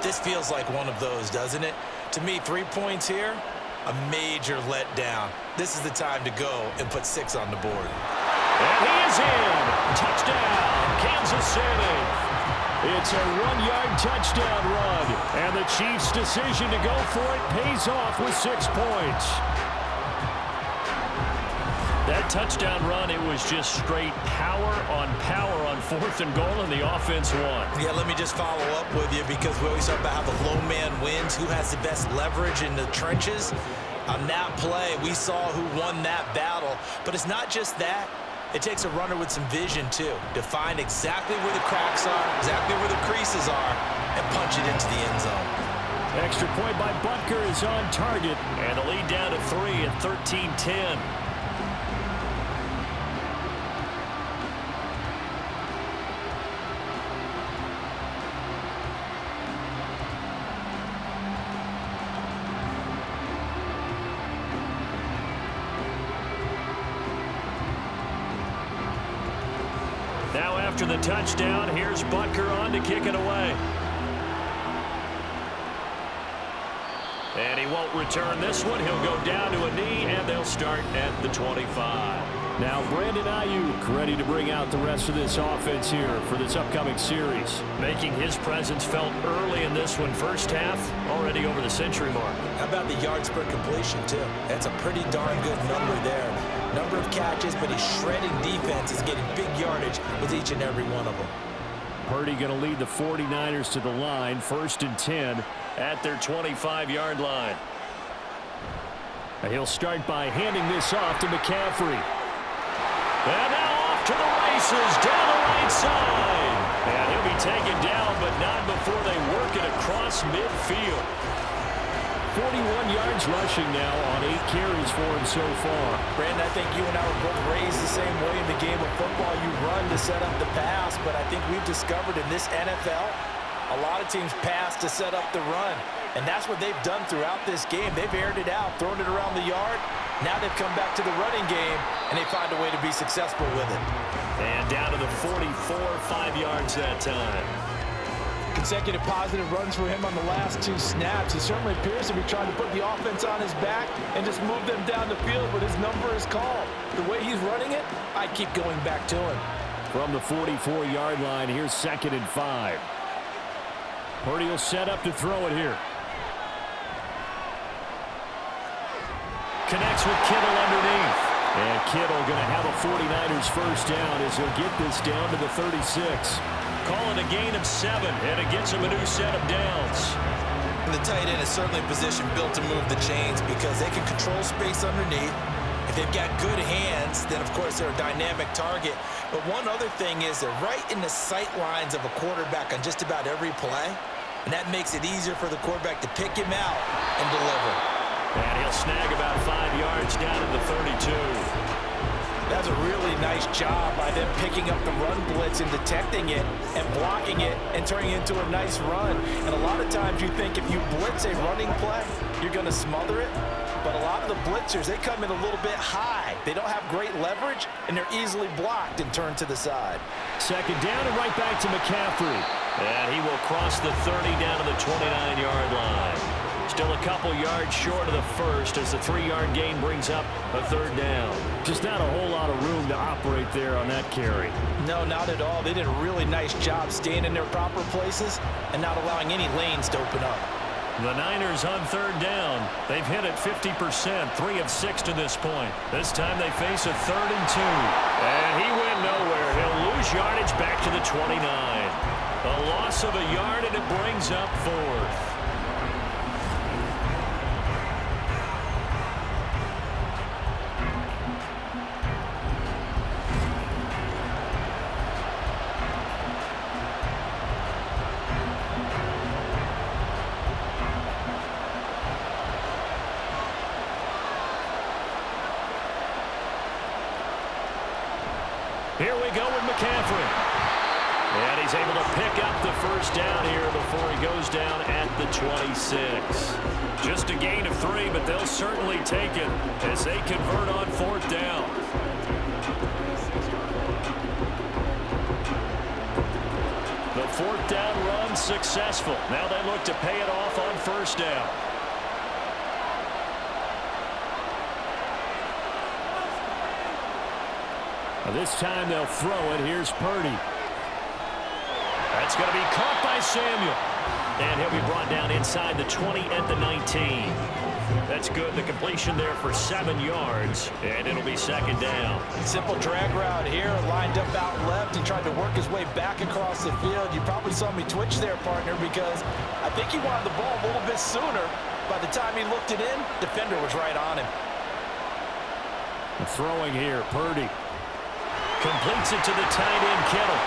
This feels like one of those, doesn't it? To me, 3 points here, a major letdown. This is the time to go and put 6 on the board. And he is in. Touchdown, Kansas City. It's a 1-yard touchdown run. And the Chiefs' decision to go for it pays off with 6 points. That touchdown run, it was just straight power on 4th and goal, and the offense won. Yeah, let me just follow up with you, because we always talk about how the low man wins, who has the best leverage in the trenches. On that play, we saw who won that battle. But it's not just that. It takes a runner with some vision, too, to find exactly where the cracks are, exactly where the creases are, and punch it into the end zone. Extra point by Butker is on target, and the lead down to 3 at 13-10. Now after the touchdown, here's Butker on to kick it away. And he won't return this one. He'll go down to a knee, and they'll start at the 25. Now Brandon Ayuk ready to bring out the rest of this offense here for this upcoming series. Making his presence felt early in this one. First half, already over the century mark. How about the yards per completion, too? That's a pretty darn good number there. Number of catches, but he's shredding defense, is getting big yardage with each and every one of them. Purdy going to lead the 49ers to the line, 1st and 10 at their 25-yard line. He'll start by handing this off to McCaffrey. And now off to the races down the right side. And he'll be taken down, but not before they work it across midfield. 41 yards rushing now on 8 carries for him so far. Brandon, I think you and I were both raised the same way in the game of football. You run to set up the pass, but I think we've discovered in this NFL, a lot of teams pass to set up the run. And that's what they've done throughout this game. They've aired it out, thrown it around the yard. Now they've come back to the running game, and they find a way to be successful with it. And down to the 44, 5 yards that time. Consecutive positive runs for him on the last 2 snaps. He certainly appears to be trying to put the offense on his back and just move them down the field, but his number is called. The way he's running it, I keep going back to him. From the 44-yard line, here's 2nd and 5. Purdy will set up to throw it here. Connects with Kittle underneath. And Kittle going to have a 49ers first down as he'll get this down to the 36. Calling a gain of 7, and it gets him a new set of downs. And the tight end is certainly a position built to move the chains because they can control space underneath. If they've got good hands, then, of course, they're a dynamic target. But one other thing is they're right in the sight lines of a quarterback on just about every play, and that makes it easier for the quarterback to pick him out and deliver. And he'll snag about 5 yards down at the 32. That's a really nice job by them picking up the run blitz and detecting it and blocking it and turning it into a nice run. And a lot of times you think if you blitz a running play, you're going to smother it. But a lot of the blitzers, they come in a little bit high. They don't have great leverage, and they're easily blocked and turned to the side. 2nd down and right back to McCaffrey. And he will cross the 30 down to the 29-yard line. Still a couple yards short of the first as the 3-yard gain brings up a 3rd down. Just not a whole lot of room to operate there on that carry. No, not at all. They did a really nice job staying in their proper places and not allowing any lanes to open up. The Niners on third down. They've hit it 50%, 3 of 6 to this point. This time they face a 3rd and 2. And he went nowhere. He'll lose yardage back to the 29. A loss of a yard, and it brings up 4th. Here we go with McCaffrey. And he's able to pick up the first down here before he goes down at the 26. Just a gain of 3, but they'll certainly take it as they convert on 4th down. The 4th down run successful. Now they look to pay it off on 1st down. This time they'll throw it. Here's Purdy. That's going to be caught by Samuel. And he'll be brought down inside the 20 at the 19. That's good. The completion there for 7 yards. And it'll be 2nd down. Simple drag route here. Lined up out left. He tried to work his way back across the field. You probably saw me twitch there, partner, because I think he wanted the ball a little bit sooner. By the time he looked it in, defender was right on him. Throwing here, Purdy. Completes it to the tight end, Kittle.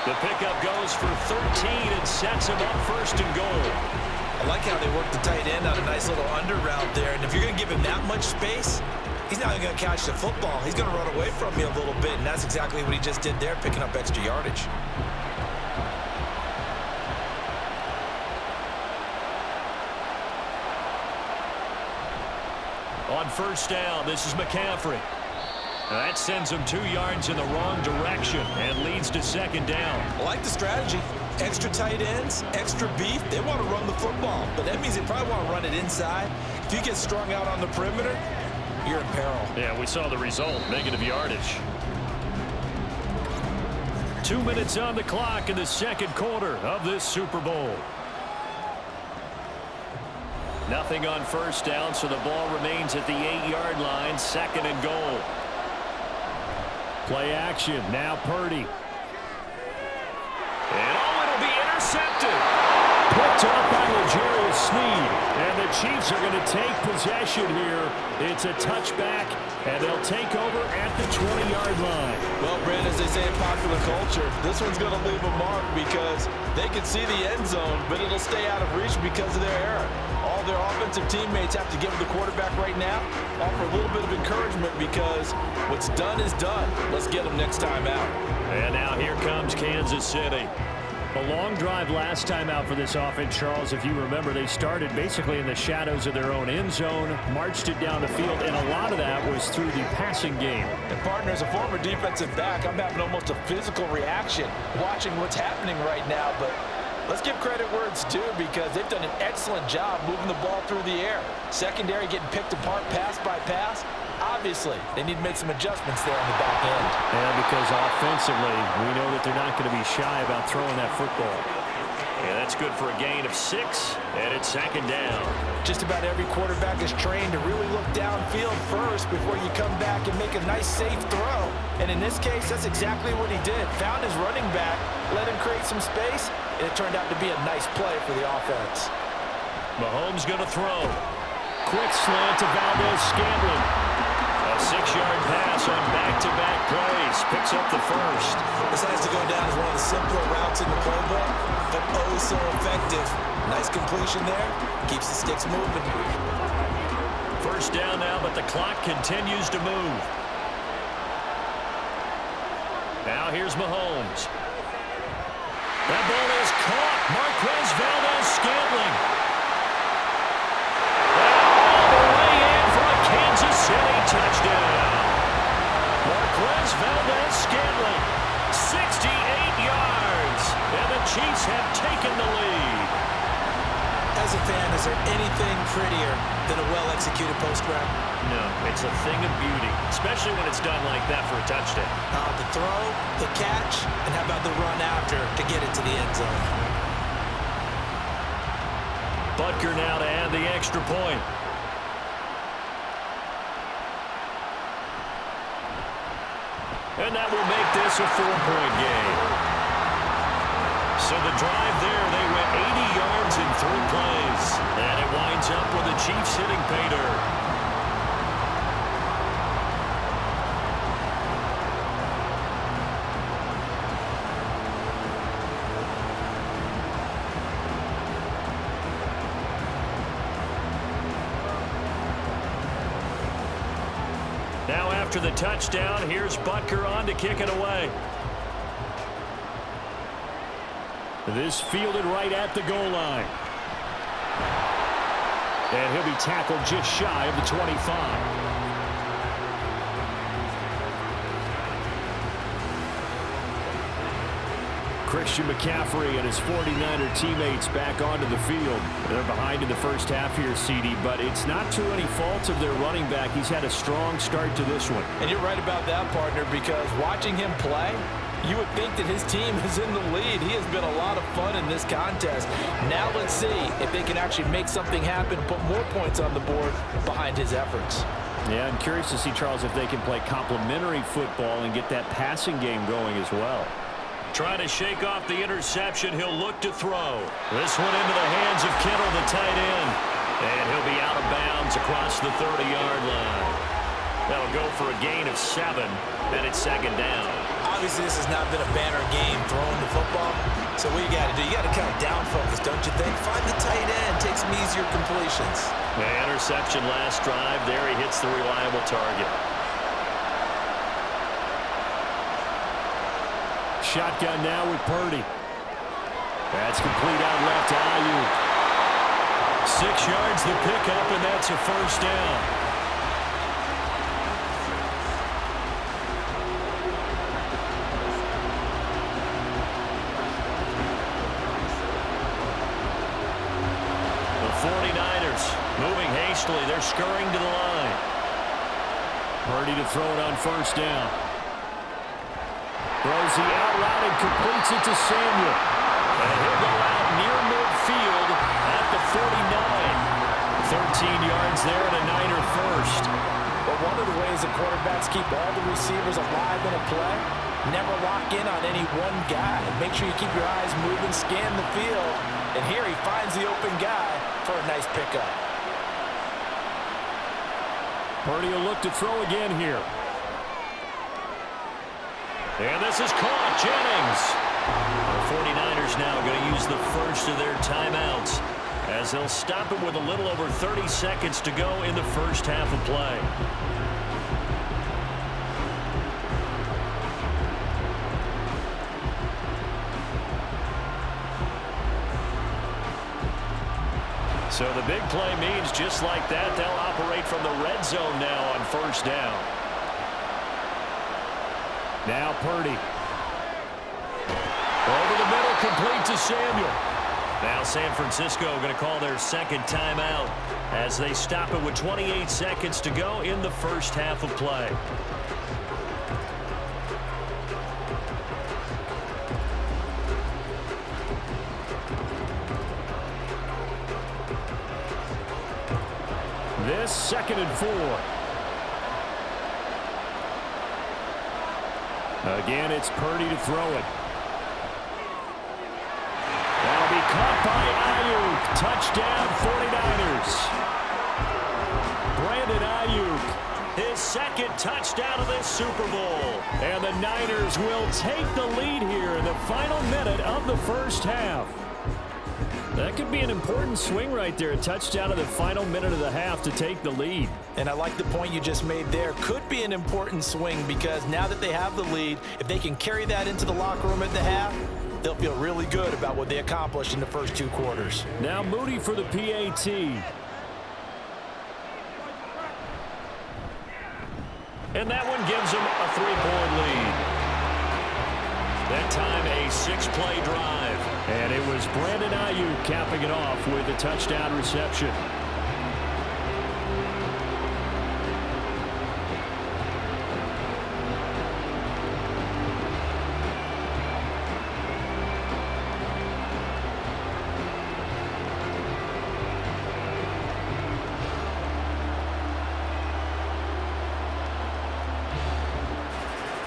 The pickup goes for 13 and sets him up 1st and goal. I like how they work the tight end on a nice little under route there. And if you're going to give him that much space, he's not going to catch the football. He's going to run away from you a little bit, and that's exactly what he just did there, picking up extra yardage. On 1st down, this is McCaffrey. That sends him 2 yards in the wrong direction and leads to 2nd down. I like the strategy. Extra tight ends, extra beef. They want to run the football, but that means they probably want to run it inside. If you get strung out on the perimeter, you're in peril. Yeah, we saw the result, negative yardage. 2 minutes on the clock in the 2nd quarter of this Super Bowl. Nothing on 1st down, so the ball remains at the 8-yard line, 2nd and goal. Play action, now Purdy. And it'll be intercepted. Picked up by L'Jarius Sneed. And the Chiefs are going to take possession here. It's a touchback, and they'll take over at the 20-yard line. Well, Brand, as they say in popular culture, this one's going to leave a mark because they can see the end zone, but it'll stay out of reach because of their error. All their offensive teammates have to give the quarterback right now, offer a little bit of encouragement because what's done is done. Let's get them next time out. And now here comes Kansas City. A long drive last time out for this offense, Charles. If you remember, they started basically in the shadows of their own end zone, marched it down the field, and a lot of that was through the passing game. And partner, as a former defensive back, I'm having almost a physical reaction watching what's happening right now, but let's give credit where it's due because they've done an excellent job moving the ball through the air. Secondary getting picked apart pass by pass. Obviously, they need to make some adjustments there on the back end. And because offensively, we know that they're not going to be shy about throwing that football. And that's good for a gain of 6, and it's 2nd down. Just about every quarterback is trained to really look downfield first before you come back and make a nice, safe throw. And in this case, that's exactly what he did. Found his running back, let him create some space, and it turned out to be a nice play for the offense. Mahomes going to throw. Quick slant to Valdez-Scantling. A 6-yard pass on back-to-back plays. Picks up the first. This has to go down as one of the simpler routes in the playbook, but oh so effective. Nice completion there. Keeps the sticks moving. 1st down now, but the clock continues to move. Now here's Mahomes. That ball is caught. Marquez Valdez-Scantling. Kansas City touchdown. Marquez Valdez-Scantling, 68 yards, and the Chiefs have taken the lead. As a fan, is there anything prettier than a well-executed post route? No, it's a thing of beauty, especially when it's done like that for a touchdown. The throw, the catch, and how about the run after to get it to the end zone? Butker now to add the extra point. And that will make this a 4-point game. So the drive there, they went 80 yards in 3 plays. And it winds up with the Chiefs hitting pay dirt. Now after the touchdown, here's Butker on to kick it away. This fielded right at the goal line. And he'll be tackled just shy of the 25. Christian McCaffrey and his 49er teammates back onto the field. They're behind in the first half here, CD, but it's not to any fault of their running back. He's had a strong start to this one. And you're right about that, partner, because watching him play, you would think that his team is in the lead. He has been a lot of fun in this contest. Now let's see if they can actually make something happen, put more points on the board behind his efforts. Yeah, I'm curious to see, Charles, if they can play complementary football and get that passing game going as well. Trying to shake off the interception. He'll look to throw. This one into the hands of Kittle, the tight end. And he'll be out of bounds across the 30-yard line. That'll go for a gain of 7, and it's second down. Obviously, this has not been a banner game throwing the football. So what you got to do, you got to kind of down focus, don't you think? Find the tight end, take some easier completions. The interception last drive. There he hits the reliable target. Shotgun now with Purdy. That's complete out left to Ayuk. 6 yards the pickup, and that's a first down. The 49ers moving hastily. They're scurrying to the line. Purdy to throw it on first down. Throws the out route and completes it to Samuel. And he'll go out near midfield at the 49. 13 yards there and a Niner first. But one of the ways the quarterbacks keep all the receivers alive in a play, never lock in on any one guy. Make sure you keep your eyes moving, scan the field. And here he finds the open guy for a nice pickup. Purdy will look to throw again here. And this is caught. Jennings. The 49ers now going to use the first of their timeouts as they'll stop it with a little over 30 seconds to go in the first half of play. So the big play means just like that, they'll operate from the red zone now on first down. Now Purdy. Over the middle, complete to Samuel. Now San Francisco going to call their second timeout as they stop it with 28 seconds to go in the first half of play. This 2nd and 4. Again, it's Purdy to throw it. That'll be caught by Ayuk. Touchdown, 49ers. Brandon Ayuk, his second touchdown of this Super Bowl. And the Niners will take the lead here in the final minute of the first half. That could be an important swing right there. A touchdown in the final minute of the half to take the lead. And I like the point you just made there. Could be an important swing because now that they have the lead, if they can carry that into the locker room at the half, they'll feel really good about what they accomplished in the first 2 quarters. Now Moody for the PAT. And that one gives them a 3-point lead. That time a 6-play drive. And it was Brandon Ayuk capping it off with a touchdown reception.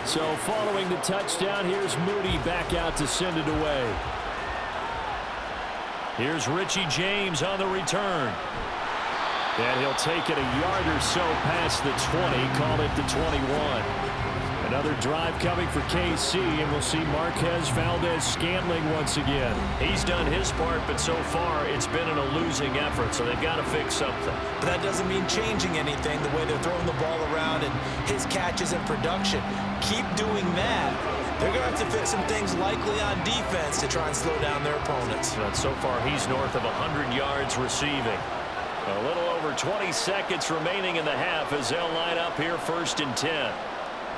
So following the touchdown, here's Moody back out to send it away. Here's Richie James on the return. And he'll take it a yard or so past the 20, call it the 21. Another drive coming for KC, and we'll see Marquez Valdez-Scantling once again. He's done his part, but so far it's been in a losing effort, so they've got to fix something. But that doesn't mean changing anything, the way they're throwing the ball around and his catches and production. Keep doing that. They're going to have to fix some things likely on defense to try and slow down their opponents. But so far he's north of 100 yards receiving. A little over 20 seconds remaining in the half as they'll line up here 1st and 10.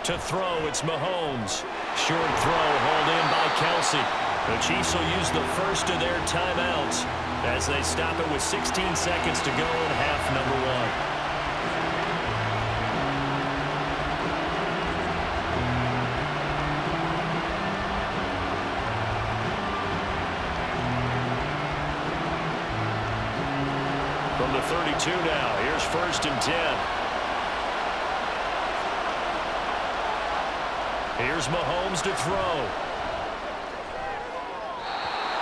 To throw, it's Mahomes. Short throw, hauled in by Kelsey. The Chiefs will use the first of their timeouts as they stop it with 16 seconds to go in half number 1. From the 32 now, here's 1st and 10. Here's Mahomes to throw.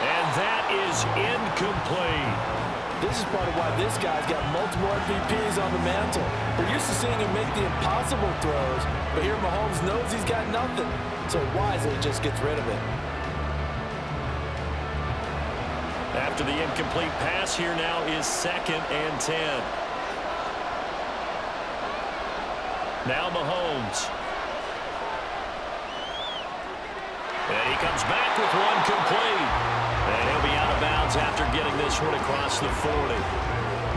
And that is incomplete. This is part of why this guy's got multiple MVPs on the mantle. We're used to seeing him make the impossible throws, but here Mahomes knows he's got nothing, so wisely just gets rid of it. After the incomplete pass, here now is 2nd and 10. Now Mahomes. And he comes back with one complete. And he'll be out of bounds after getting this one across the 40.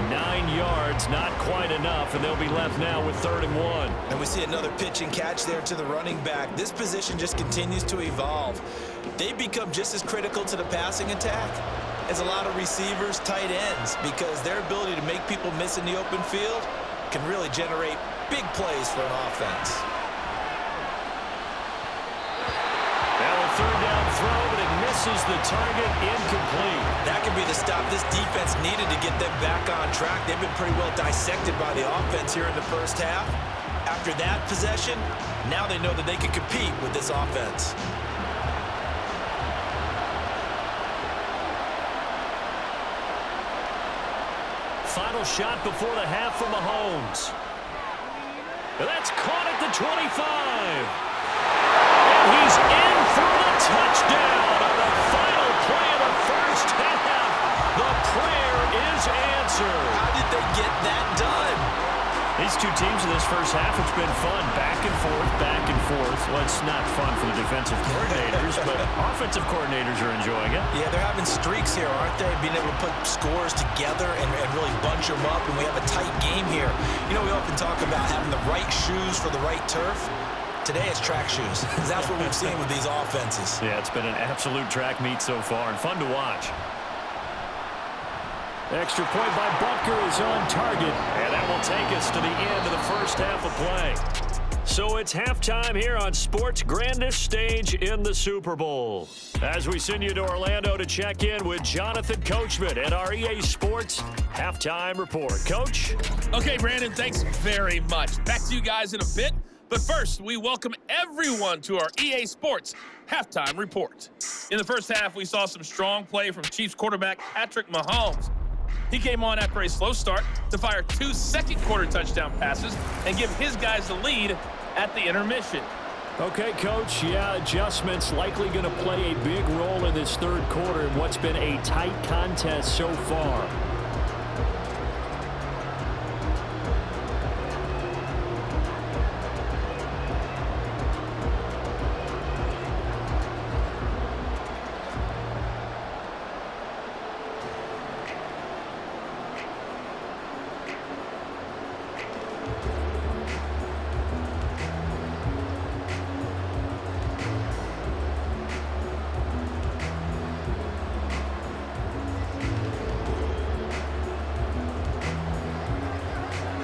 9 yards, not quite enough, and they'll be left now with 3rd and 1. And we see another pitch and catch there to the running back. This position just continues to evolve. They become just as critical to the passing attack as a lot of receivers, tight ends, because their ability to make people miss in the open field can really generate big plays for an offense. Third down throw, but it misses the target, incomplete. That could be the stop this defense needed to get them back on track. They've been pretty well dissected by the offense here in the first half. After that possession, now they know that they can compete with this offense. Final shot before the half from Mahomes. That's caught at the 25. He's in for the touchdown on the final play of the first half. The prayer is answered. How did they get that done? These two teams in this first half, it's been fun. Back and forth, back and forth. Well, it's not fun for the defensive coordinators, but offensive coordinators are enjoying it. Yeah, they're having streaks here, aren't they? Being able to put scores together and really bunch them up, and we have a tight game here. You know, we often talk about having the right shoes for the right turf. Today it's track shoes. That's what we've seen with these offenses. Yeah, it's been an absolute track meet so far and fun to watch. Extra point by Butker is on target, and that will take us to the end of the first half of play. So it's halftime here on sports' grandest stage in the Super Bowl. As we send you to Orlando to check in with Jonathan Coachman at our EA Sports Halftime Report. Coach? Okay, Brandon, thanks very much. Back to you guys in a bit. But first, we welcome everyone to our EA Sports Halftime Report. In the first half, we saw some strong play from Chiefs quarterback Patrick Mahomes. He came on after a slow start to fire 2 second-quarter touchdown passes and give his guys the lead at the intermission. Okay, Coach, yeah, adjustments likely going to play a big role in this third quarter in what's been a tight contest so far.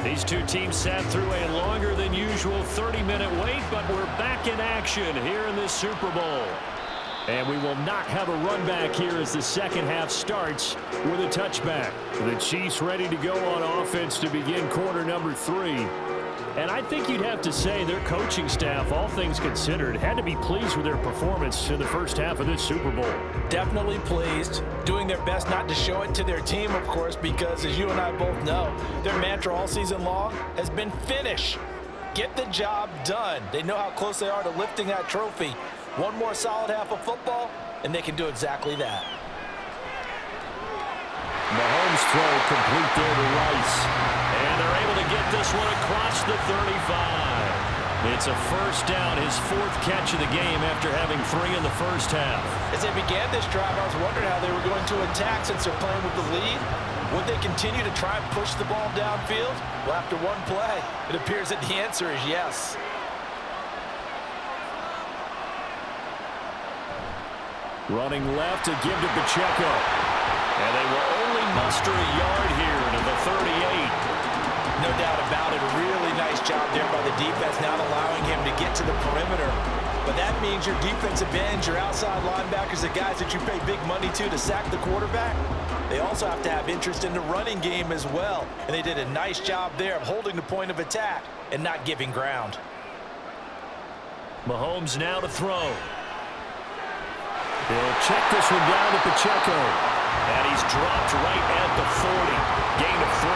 These two teams sat through a longer than usual 30-minute wait, but we're back in action here in this Super Bowl. And we will not have a run back here as the second half starts with a touchback. The Chiefs ready to go on offense to begin quarter number 3. And I think you'd have to say their coaching staff, all things considered, had to be pleased with their performance in the first half of this Super Bowl. Definitely pleased, doing their best not to show it to their team, of course, because as you and I both know, their mantra all season long has been finish. Get the job done. They know how close they are to lifting that trophy. One more solid half of football, and they can do exactly that. Mahomes throw complete there to Rice. And they're able to get this one across the 35. It's a first down, his fourth catch of the game after having 3 in the first half. As they began this drive, I was wondering how they were going to attack since they're playing with the lead. Would they continue to try and push the ball downfield? Well, after one play, it appears that the answer is yes. Running left to give to Pacheco. And they will only muster a yard here to the 38. No doubt about it. A really nice job there by the defense, not allowing him to get to the perimeter. But that means your defensive ends, your outside linebackers, the guys that you pay big money to sack the quarterback, they also have to have interest in the running game as well. And they did a nice job there of holding the point of attack and not giving ground. Mahomes now to throw. He'll check this one down to Pacheco. And he's dropped right at the 40. Gain of 3.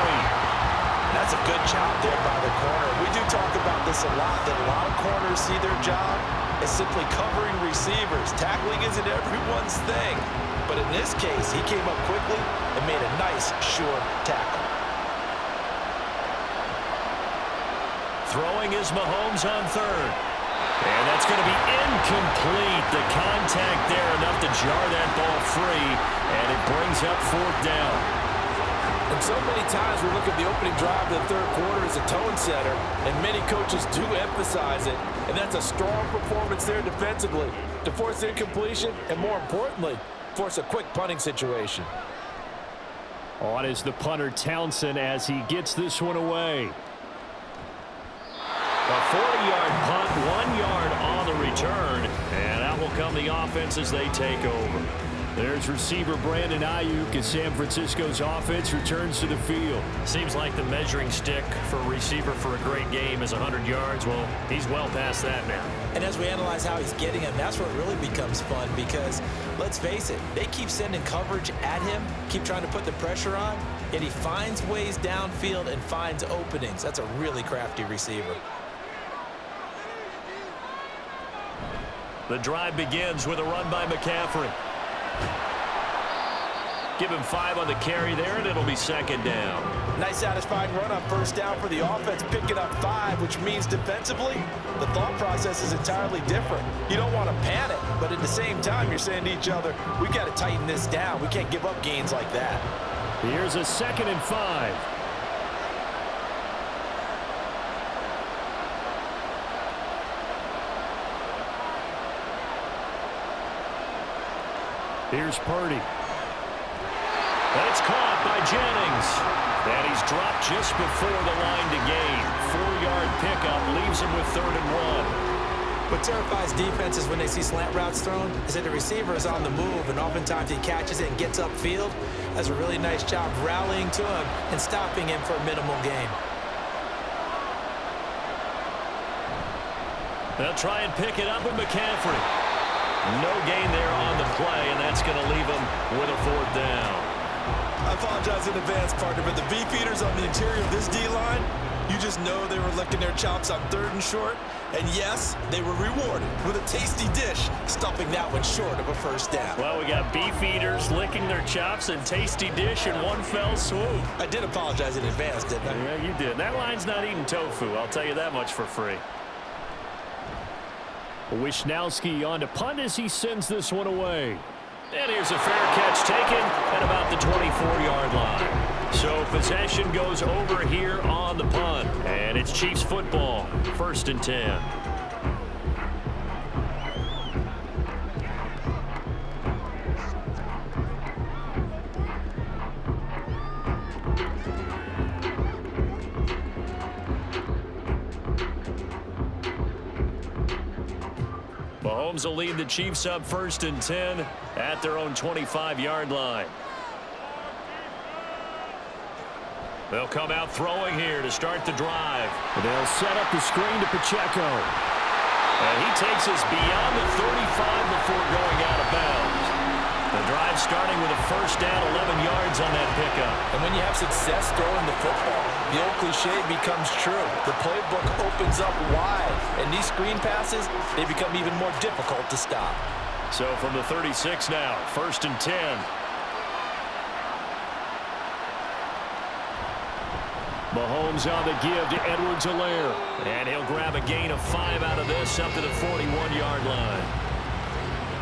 That's a good job there by the corner. We do talk about this a lot, that a lot of corners see their job as simply covering receivers. Tackling isn't everyone's thing. But in this case, he came up quickly and made a nice, sure tackle. Throwing is Mahomes on third. And that's going to be incomplete. The contact there enough to jar that ball free. And it brings up fourth down. And so many times we look at the opening drive of the third quarter as a tone setter, and many coaches do emphasize it. And that's a strong performance there defensively to force incompletion and, more importantly, force a quick punting situation. On is the punter Townsend as he gets this one away. A 40-yard punt, 1 yard on the return, and out will come the offense as they take over. There's receiver Brandon Ayuk as San Francisco's offense returns to the field. Seems like the measuring stick for a receiver for a great game is 100 yards. Well, he's well past that now. And as we analyze how he's getting him, that's where it really becomes fun because, let's face it, they keep sending coverage at him, keep trying to put the pressure on, yet he finds ways downfield and finds openings. That's a really crafty receiver. The drive begins with a run by McCaffrey. Give him 5 on the carry there, and it'll be second down. Nice satisfying run on first down for the offense, picking up 5, which means defensively, the thought process is entirely different. You don't want to panic, but at the same time, you're saying to each other, we got to tighten this down. We can't give up gains like that. Here's a 2nd and 5. Here's Purdy. And it's caught by Jennings. And he's dropped just before the line to gain. 4-yard pickup leaves him with 3rd and 1. What terrifies defenses when they see slant routes thrown is that the receiver is on the move, and oftentimes he catches it and gets upfield. Does a really nice job rallying to him and stopping him for a minimal gain. They'll try and pick it up with McCaffrey. No gain there on the play, and that's going to leave him with a 4th down. I apologize in advance, partner, but the beefeaters on the interior of this D-line, you just know they were licking their chops on 3rd and short. And yes, they were rewarded with a tasty dish, stuffing that one short of a first down. Well, we got beefeaters licking their chops and tasty dish in one fell swoop. I did apologize in advance, didn't I? Yeah, you did. That line's not eating tofu, I'll tell you that much for free. Wishnowski on to punt as he sends this one away. And here's a fair catch taken at about the 24-yard line. So possession goes over here on the punt. And it's Chiefs football, 1st and 10. Mahomes will lead the Chiefs up 1st and 10 at their own 25-yard line. They'll come out throwing here to start the drive. They'll set up the screen to Pacheco. And he takes us beyond the 35 before going out of bounds. The drive starting with a first down, 11 yards on that pickup. And when you have success throwing the football, the old cliche becomes true. The playbook opens up wide, and these screen passes, they become even more difficult to stop. So from the 36 now, 1st and 10. Mahomes on the give to Edwards-Helaire. And he'll grab a gain of 5 out of this up to the 41-yard line.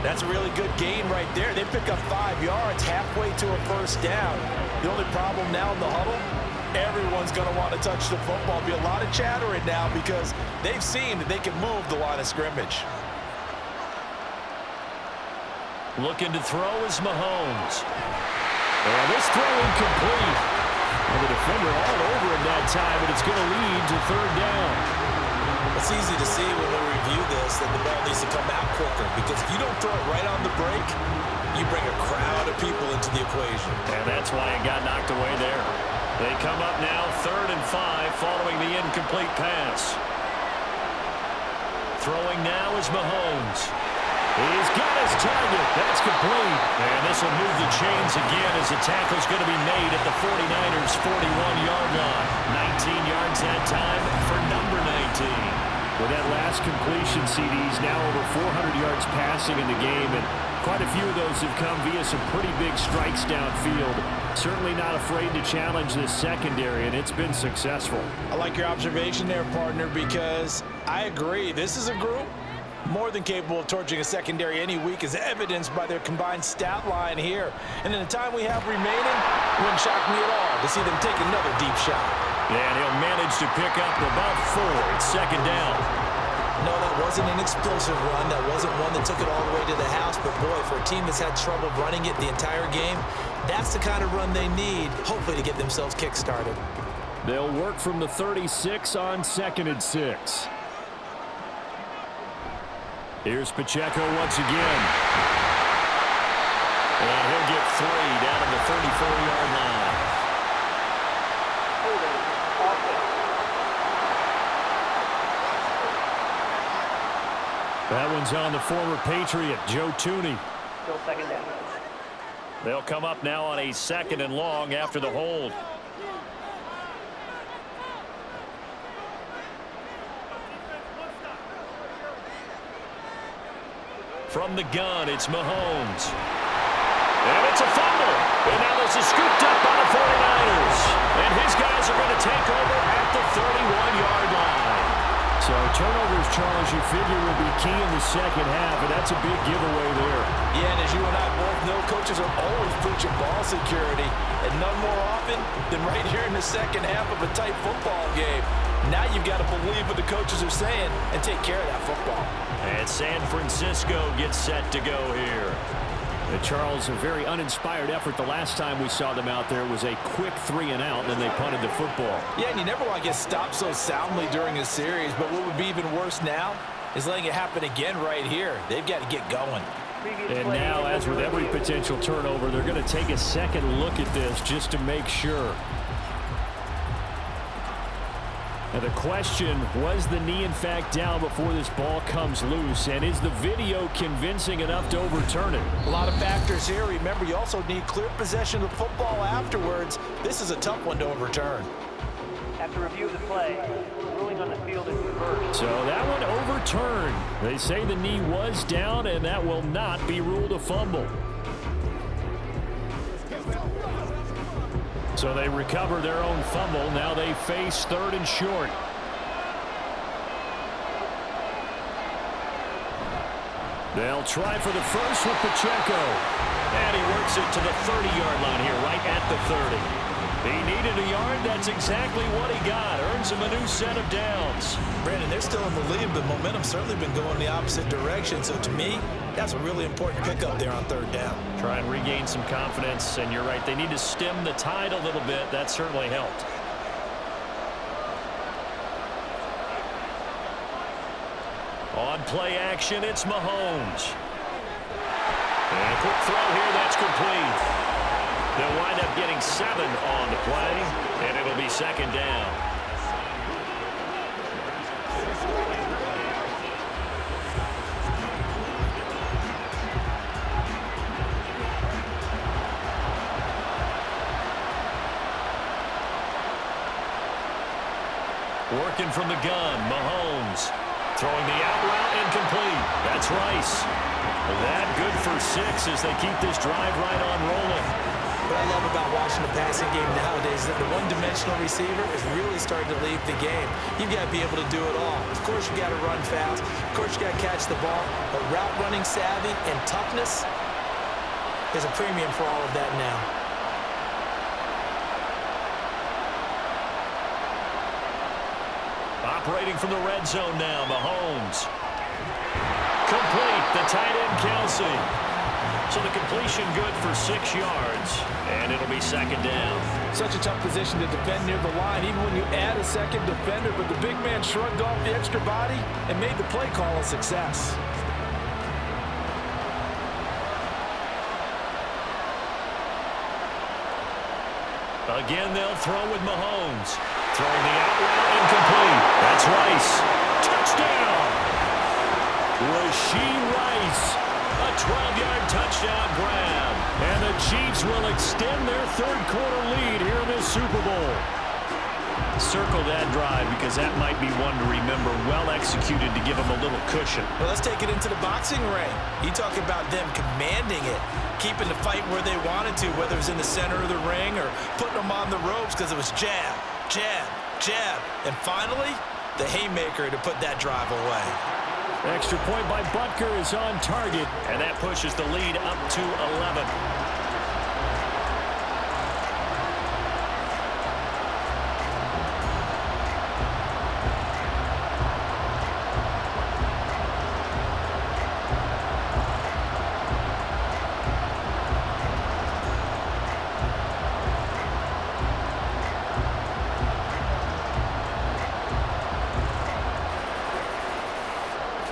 That's a really good gain right there. They pick up 5 yards halfway to a first down. The only problem now in the huddle, everyone's going to want to touch the football. Be a lot of chattering now because they've seen that they can move the line of scrimmage. Looking to throw is Mahomes. And this throw incomplete. And the defender all over him that time, but it's going to lead to 3rd down. It's easy to see when we review this that the ball needs to come out quicker because if you don't throw it right on the break, you bring a crowd of people into the equation. And that's why it got knocked away there. They come up now 3rd and 5 following the incomplete pass. Throwing now is Mahomes. He's got his target. That's complete. And this will move the chains again as the tackle's going to be made at the 49ers' 41-yard line. 19 yards that time for number 19. With that last completion, CD's now over 400 yards passing in the game, and quite a few of those have come via some pretty big strikes downfield. Certainly not afraid to challenge this secondary, and it's been successful. I like your observation there, partner, because I agree. This is a group more than capable of torching a secondary any week, as evidenced by their combined stat line here. And in the time we have remaining, it wouldn't shock me at all to see them take another deep shot. And he'll manage to pick up about 4. It's 2nd down. No, that wasn't an explosive run. That wasn't one that took it all the way to the house. But, boy, for a team that's had trouble running it the entire game, that's the kind of run they need, hopefully, to get themselves kick-started. They'll work from the 36 on 2nd and 6. Here's Pacheco once again. And he'll get 3 down to the 34-yard line. That one's on the former Patriot, Joe Tooney. Still 2nd down. They'll come up now on a 2nd and long after the hold. From the gun, it's Mahomes. And it's a fumble. And now this is scooped up by the 49ers. And his guys are going to take over at the 31-yard line. So turnovers, Charles, you figure will be key in the second half, and that's a big giveaway there. Yeah, and as you and I both know, coaches are always preaching ball security, and none more often than right here in the second half of a tight football game. Now you've got to believe what the coaches are saying and take care of that football. And San Francisco gets set to go here. Charles, a very uninspired effort the last time we saw them out there. It was a quick 3-and-out, and then they punted the football. Yeah, and you never want to get stopped so soundly during a series, but what would be even worse now is letting it happen again right here. They've got to get going. And now, as with every potential turnover, they're going to take a second look at this just to make sure. Now the question, was the knee in fact down before this ball comes loose? And is the video convincing enough to overturn it? A lot of factors here. Remember, you also need clear possession of the football afterwards. This is a tough one to overturn. After review of the play, ruling on the field is reversed. So that one overturned. They say the knee was down, and that will not be ruled a fumble. So they recover their own fumble. Now they face 3rd and short. They'll try for the first with Pacheco. And he works it to the 30-yard line here, right at the 30. He needed a yard. That's exactly what he got. Earns him a new set of downs. Brandon, they're still in the lead, but momentum's certainly been going the opposite direction. So to me, that's a really important pickup there on 3rd down. Try and regain some confidence, and you're right. They need to stem the tide a little bit. That certainly helped. On play action, it's Mahomes. And a quick throw here, that's complete. They'll wind up getting 7 on the play, and it'll be second down. Working from the gun, Mahomes. Throwing the out route incomplete. That's Rice. That good for 6 as they keep this drive right on rolling. What I love about watching the passing game nowadays is that the one-dimensional receiver is really starting to lead the game. You've got to be able to do it all. Of course, you got to run fast. Of course, you got to catch the ball. But route running savvy and toughness is a premium for all of that now. Operating from the red zone now, Mahomes. Complete, the tight end Kelsey. So the completion good for 6 yards, and it'll be second down. Such a tough position to defend near the line, even when you add a second defender, but the big man shrugged off the extra body and made the play call a success. Again, they'll throw with Mahomes. Throwing the out route incomplete. That's Rice. Touchdown! Rashee Rice. A 12-yard touchdown grab. And the Chiefs will extend their third-quarter lead here in this Super Bowl. Circle that drive because that might be one to remember. Well executed to give them a little cushion. Well, let's take it into the boxing ring. You talk about them commanding it, keeping the fight where they wanted to, whether it was in the center of the ring or putting them on the ropes because it was jab, jab, jab. And finally, the haymaker to put that drive away. Extra point by Butker is on target, and that pushes the lead up to 11.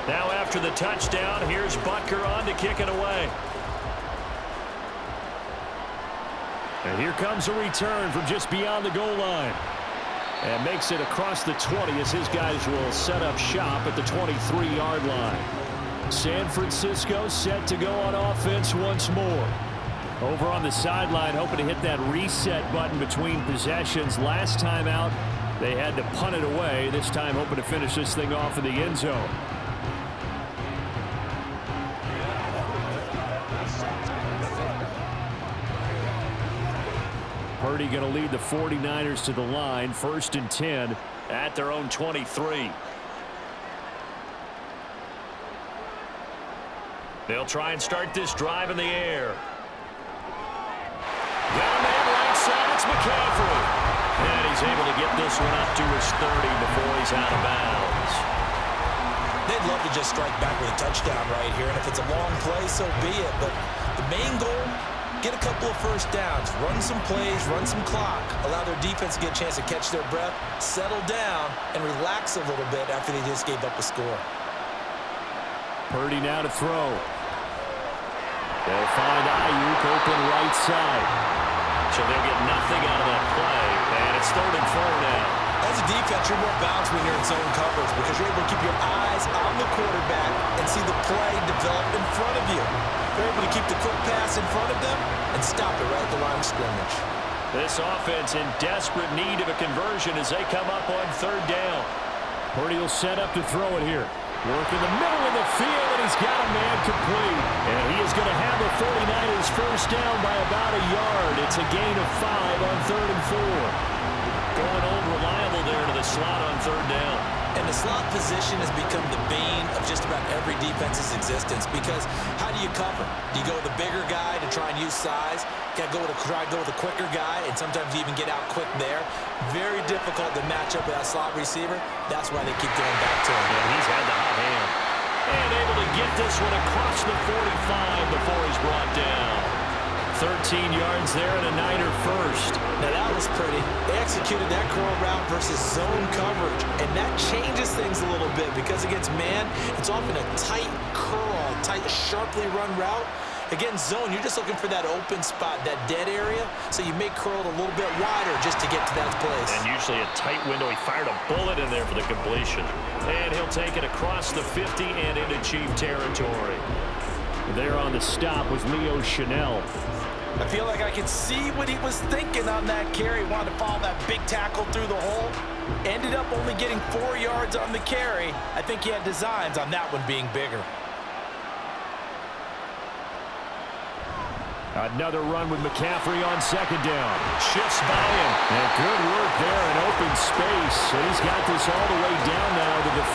Now after the touchdown, here's Butker on to kick it away. And here comes a return from just beyond the goal line. And makes it across the 20 as his guys will set up shop at the 23-yard line. San Francisco set to go on offense once more. Over on the sideline, hoping to hit that reset button between possessions. Last time out, they had to punt it away. This time hoping to finish this thing off in the end zone. Purdy going to lead the 49ers to the line, 1st and 10 at their own 23. They'll try and start this drive in the air. Got a man right side, it's McCaffrey. And he's able to get this one up to his 30 before he's out of bounds. They'd love to just strike back with a touchdown right here, and if it's a long play, so be it. But the main goal, get a couple of first downs, run some plays, run some clock, allow their defense to get a chance to catch their breath, settle down, and relax a little bit after they just gave up a score. Purdy now to throw. They'll find Ayuk open right side. So they'll get nothing out of that play, and it's 3rd and 4 now. As a defense, you're more balanced when you're in zone coverage because you're able to keep your eyes on the quarterback and see the play develop in front of you. They're able to keep the quick pass in front of them and stop it right at the line of scrimmage. This offense in desperate need of a conversion as they come up on 3rd down. Purdy will set up to throw it here. Work in the middle of the field, and he's got a man complete. And he is going to have the 49ers first down by about a yard. It's a gain of 5 on 3rd and 4. Going old reliable there to the slot on 3rd down. And the slot position has become the bane of just about every defense's existence because how do you cover? Do you go with a bigger guy to try and use size? Got to try to go with a quicker guy, and sometimes you even get out quick there. Very difficult to match up with that slot receiver. That's why they keep going back to him. And he's had the hot hand. And able to get this one across the 45 before he's brought down. 13 yards there and a Niner first. Now that was pretty. They executed that curl route versus zone coverage, and that changes things a little bit because against man, it's often a tight curl, tight, sharply run route. Against zone, you're just looking for that open spot, that dead area, so you may curl it a little bit wider just to get to that place. And usually a tight window. He fired a bullet in there for the completion. And he'll take it across the 50 and into Chief territory. There on the stop was Leo Chanel. I feel like I could see what he was thinking on that carry. Wanted to follow that big tackle through the hole. Ended up only getting 4 yards on the carry. I think he had designs on that one being bigger. Another run with McCaffrey on second down. Shifts by him. And good work there in open space. And he's got this all the way down now to the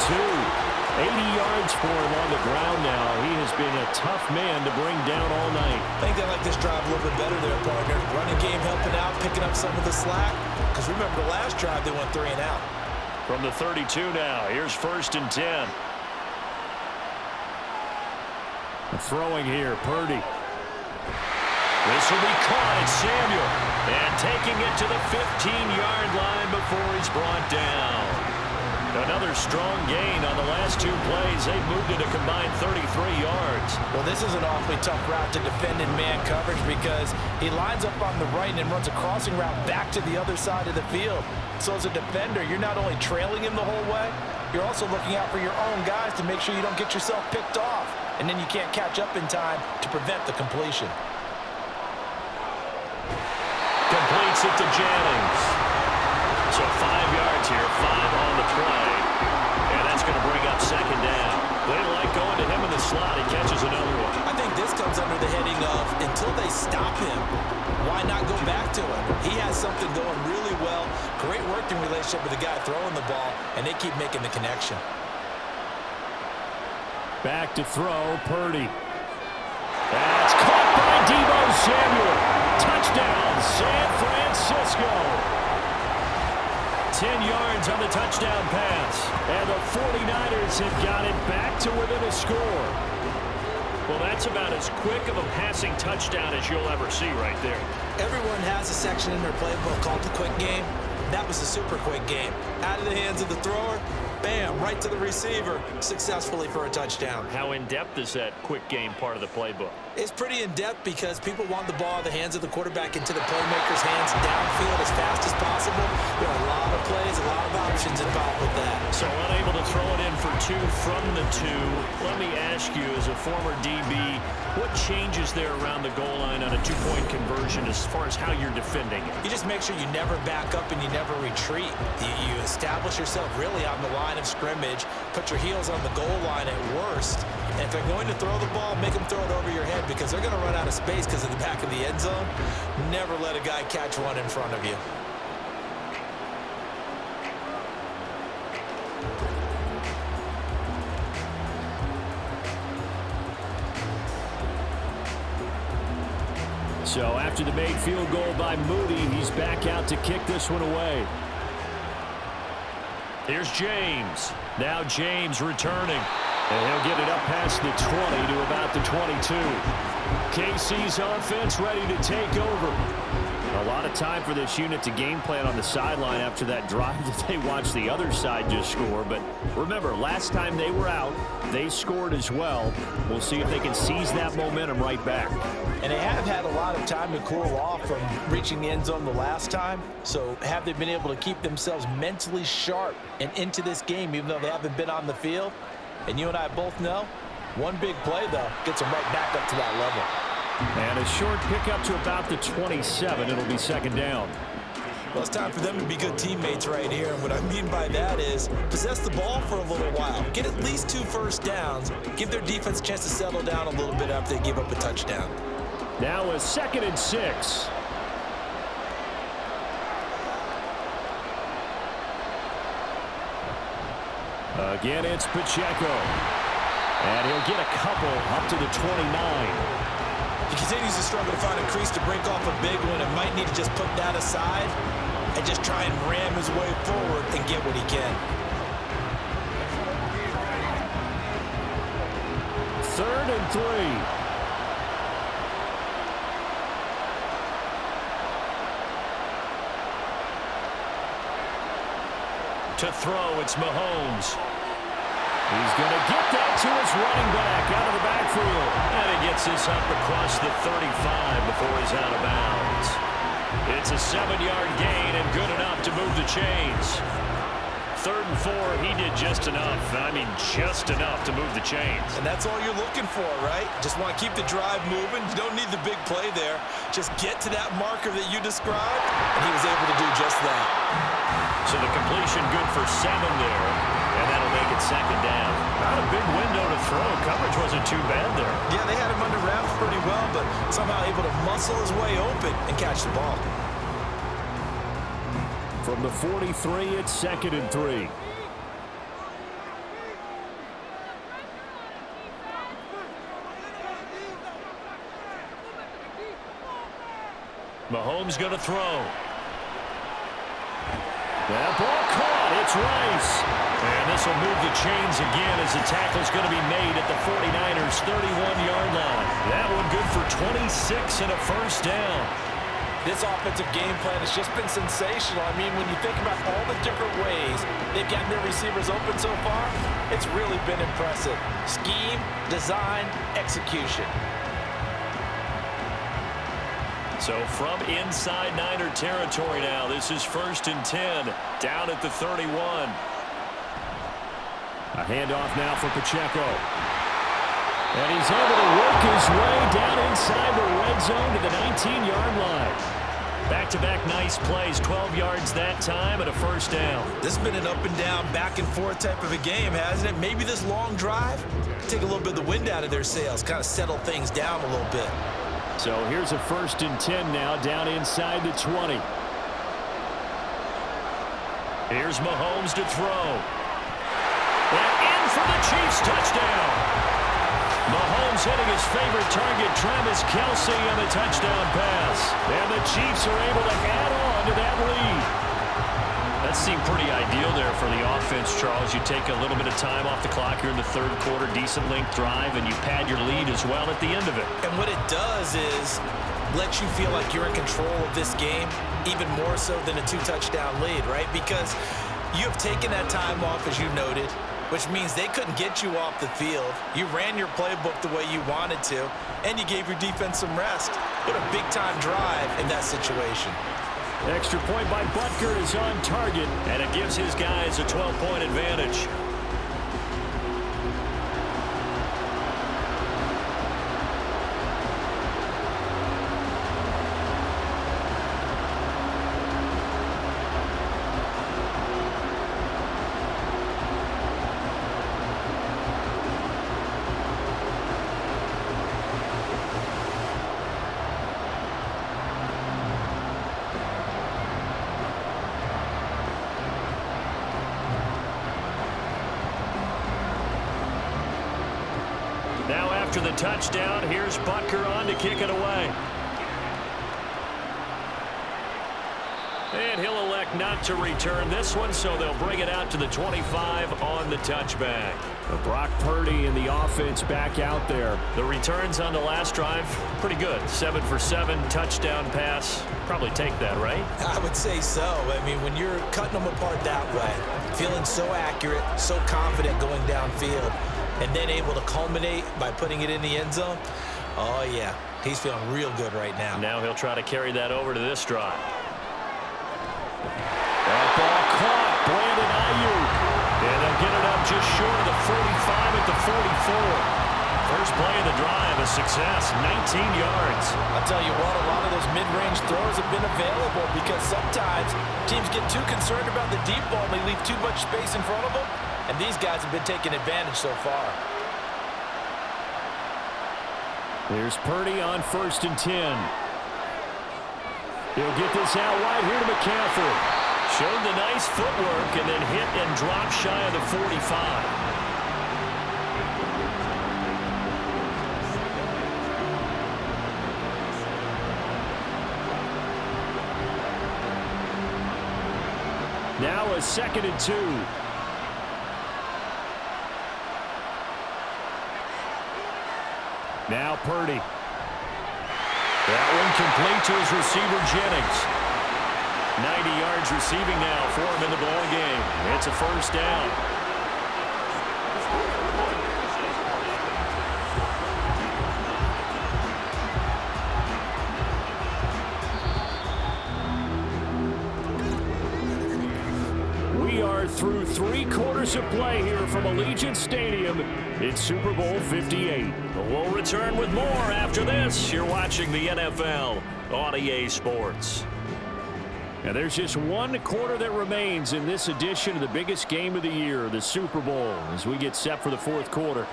32. 80 yards for him on the ground now. He has been a tough man to bring down all night. I think they like this drive a little bit better there, partner. Running game helping out, picking up some of the slack. Because remember, the last drive they went 3 and out. From the 32 now, here's 1st and 10. Throwing here, Purdy. This will be caught at Samuel. And taking it to the 15-yard line before he's brought down. Another strong gain on the last 2 plays. They've moved it a combined 33 yards. Well, this is an awfully tough route to defend in man coverage because he lines up on the right and then runs a crossing route back to the other side of the field. So as a defender, you're not only trailing him the whole way, you're also looking out for your own guys to make sure you don't get yourself picked off. And then you can't catch up in time to prevent the completion. Completes it to Jennings. So 5 yards here, 5 on the play. And that's going to bring up second down. They like going to him in the slot. He catches another one. I think this comes under the heading of until they stop him, why not go back to him? He has something going really well. Great working relationship with the guy throwing the ball, and they keep making the connection. Back to throw, Purdy. That's caught by Deebo Samuel. Touchdown, San Francisco. 10 yards on the touchdown pass. And the 49ers have got it back to within a score. Well, that's about as quick of a passing touchdown as you'll ever see right there. Everyone has a section in their playbook called the quick game. That was a super quick game. Out of the hands of the thrower, bam, right to the receiver, successfully for a touchdown. How in-depth is that quick game part of the playbook? It's pretty in-depth because people want the ball out of the hands of the quarterback into the playmaker's hands downfield as fast as possible. There are a lot of plays, a lot of options involved with that. So unable to throw it in for 2 from the 2. Let me ask you, as a former DB, what changes there around the goal line on a 2-point conversion as far as how you're defending it? You just make sure you never back up and you never retreat. You establish yourself really on the line of scrimmage, put your heels on the goal line at worst, and if they're going to throw the ball, make them throw it over your head because they're going to run out of space because of the back of the end zone. Never let a guy catch one in front of you. So after the made field goal by Moody, he's back out to kick this one away. Here's James. Now James returning. And he'll get it up past the 20 to about the 22. KC's offense ready to take over. A lot of time for this unit to game plan on the sideline after that drive that they watched the other side just score. But remember, last time they were out, they scored as well. We'll see if they can seize that momentum right back. And they have had a lot of time to cool off from reaching the end zone the last time. So have they been able to keep themselves mentally sharp and into this game, even though they haven't been on the field? And you and I both know, one big play, though, gets them right back up to that level. And a short pickup to about the 27. It'll be second down. Well, it's time for them to be good teammates right here. And what I mean by that is possess the ball for a little while. Get at least 2 first downs. Give their defense a chance to settle down a little bit after they give up a touchdown. Now a 2nd and 6. Again, it's Pacheco. And he'll get a couple up to the 29. He continues to struggle to find a crease to break off a big one and might need to just put that aside and just try and ram his way forward and get what he can. 3rd and 3. To throw, it's Mahomes. He's going to get that to his running back out of the backfield. And he gets this up across the 35 before he's out of bounds. It's a 7-yard gain and good enough to move the chains. 3rd and 4, he did just enough. I mean, just enough to move the chains. And that's all you're looking for, right? Just want to keep the drive moving. You don't need the big play there. Just get to that marker that you described, and he was able to do just that. So the completion good for 7 there, and that'll make it 2nd down. Not a big window to throw. Coverage wasn't too bad there. Yeah, they had him under wraps pretty well, but somehow able to muscle his way open and catch the ball. From the 43, it's 2nd and 3. Mahomes going to throw. That ball caught. It's Rice. And this will move the chains again as the tackle's going to be made at the 49ers' 31-yard line. That one good for 26 and a 1st down. This offensive game plan has just been sensational. I mean, when you think about all the different ways they've gotten their receivers open so far, it's really been impressive. Scheme, design, execution. So from inside Niner territory now, this is 1st and 10, down at the 31. A handoff now for Pacheco. And he's able to work his way down inside the red zone to the 19-yard line. Back-to-back nice plays, 12 yards that time and a 1st down. This has been an up-and-down, back-and-forth type of a game, hasn't it? Maybe this long drive, take a little bit of the wind out of their sails, kind of settle things down a little bit. So here's a 1st and 10 now, down inside the 20. Here's Mahomes to throw. And in for the Chiefs touchdown. Mahomes hitting his favorite target, Travis Kelce, on the touchdown pass. And the Chiefs are able to add on to that lead. That seemed pretty ideal there for the offense, Charles. You take a little bit of time off the clock here in the 3rd quarter, decent length drive, and you pad your lead as well at the end of it. And what it does is let you feel like you're in control of this game, even more so than a 2-touchdown lead, right? Because you have taken that time off, as you noted, which means they couldn't get you off the field. You ran your playbook the way you wanted to, and you gave your defense some rest. What a big-time drive in that situation. Extra point by Butker is on target, and it gives his guys a 12-point advantage. Now after the touchdown, here's Butker on to kick it away. And he'll elect not to return this one, so they'll bring it out to the 25 on the touchback. Brock Purdy and the offense back out there. The returns on the last drive, pretty good. 7 for 7, touchdown pass. Probably take that, right? I would say so. I mean, when you're cutting them apart that way, feeling so accurate, so confident going downfield, and then able to culminate by putting it in the end zone, oh, yeah, he's feeling real good right now. Now he'll try to carry that over to this drive. That ball caught, Brandon Ayuk. And they'll get it up just short of the 45 at the 44. First play of the drive, a success, 19 yards. I'll tell you what, a lot of those mid-range throws have been available because sometimes teams get too concerned about the deep ball and they leave too much space in front of them. And these guys have been taking advantage so far. Here's Purdy on 1st and 10. He'll get this out wide here to McCaffrey. Showed the nice footwork and then hit and drop shy of the 45. Now a 2nd and 2. Now Purdy. That one complete to his receiver, Jennings. 90 yards receiving now for him in the ball game. It's a 1st down. 3 quarters of play here from Allegiant Stadium. It's Super Bowl 58. We'll return with more after this. You're watching the NFL on EA Sports. And there's just 1 quarter that remains in this edition of the biggest game of the year, the Super Bowl, as we get set for the 4th quarter.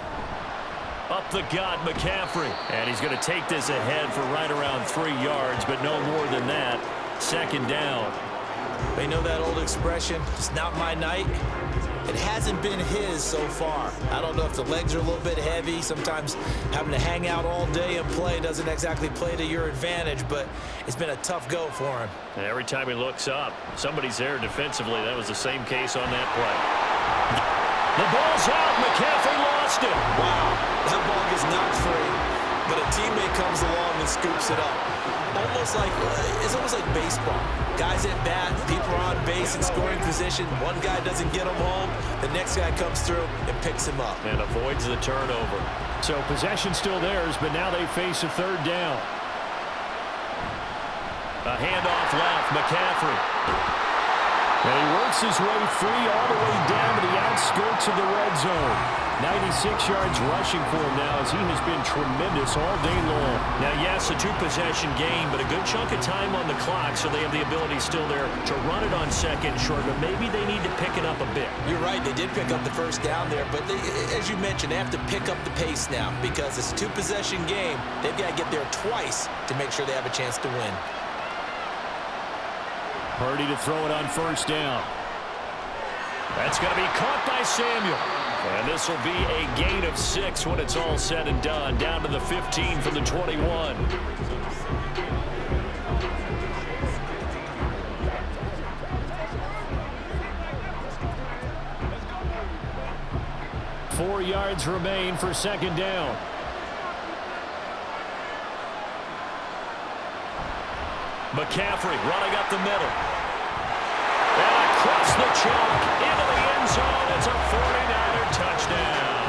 Up the gut, McCaffrey. And he's going to take this ahead for right around 3 yards, but no more than that. 2nd down. They know that old expression, it's not my night. It hasn't been his so far. I don't know if the legs are a little bit heavy. Sometimes having to hang out all day and play doesn't exactly play to your advantage, but it's been a tough go for him. And every time he looks up, somebody's there defensively. That was the same case on that play. The ball's out. McCaffrey lost it. Wow, that ball gets knocked free, but a teammate comes along and scoops it up. It's almost like baseball. Guys at bat, people are on base in scoring position. One guy doesn't get him home. The next guy comes through and picks him up. And avoids the turnover. So possession still theirs, but now they face a 3rd down. A handoff left, McCaffrey. And he works his way free all the way down to the outskirts of the red zone. 96 yards rushing for him now as he has been tremendous all day long. Now, yes, a 2-possession game, but a good chunk of time on the clock, so they have the ability still there to run it on 2nd short, but maybe they need to pick it up a bit. You're right, they did pick up the 1st down there, but as you mentioned, they have to pick up the pace now because it's a 2-possession game. They've got to get there twice to make sure they have a chance to win. Purdy to throw it on 1st down. That's going to be caught by Samuel. And this will be a gain of 6 when it's all said and done. Down to the 15 from the 21. Four yards remain for 2nd down. McCaffrey running up the middle. And across the chalk into the end zone. It's a 49er touchdown.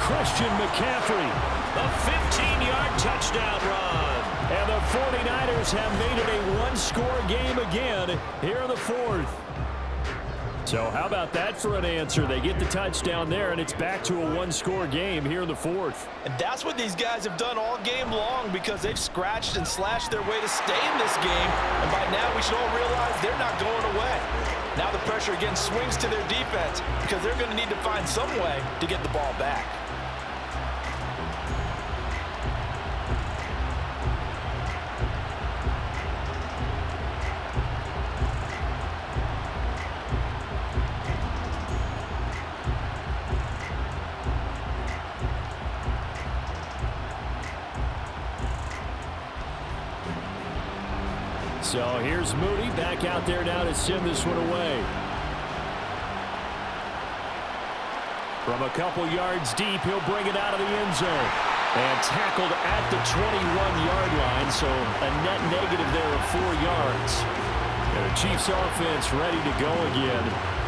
Christian McCaffrey. A 15-yard touchdown run. And the 49ers have made it a 1-score game again here in the 4th. So how about that for an answer? They get the touchdown there, and it's back to a 1-score game here in the 4th. And that's what these guys have done all game long because they've scratched and slashed their way to stay in this game. And by now, we should all realize they're not going away. Now the pressure again swings to their defense because they're going to need to find some way to get the ball back. So here's Moody back out there now to send this one away. From a couple yards deep, he'll bring it out of the end zone. And tackled at the 21-yard line, so a net negative there of 4 yards. And the Chiefs offense ready to go again.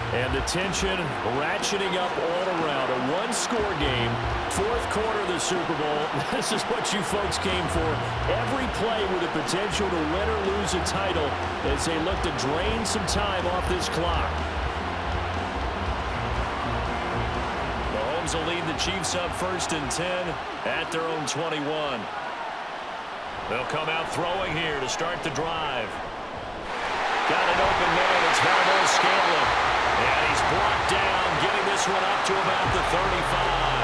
And the tension ratcheting up all around. A 1-score game, 4th quarter of the Super Bowl. This is what you folks came for. Every play with the potential to win or lose a title as they look to drain some time off this clock. Mahomes will lead the Chiefs up 1st and 10 at their own 21. They'll come out throwing here to start the drive. Got an open man. It's Valdez Scantling. And he's brought down, getting this one up to about the 35.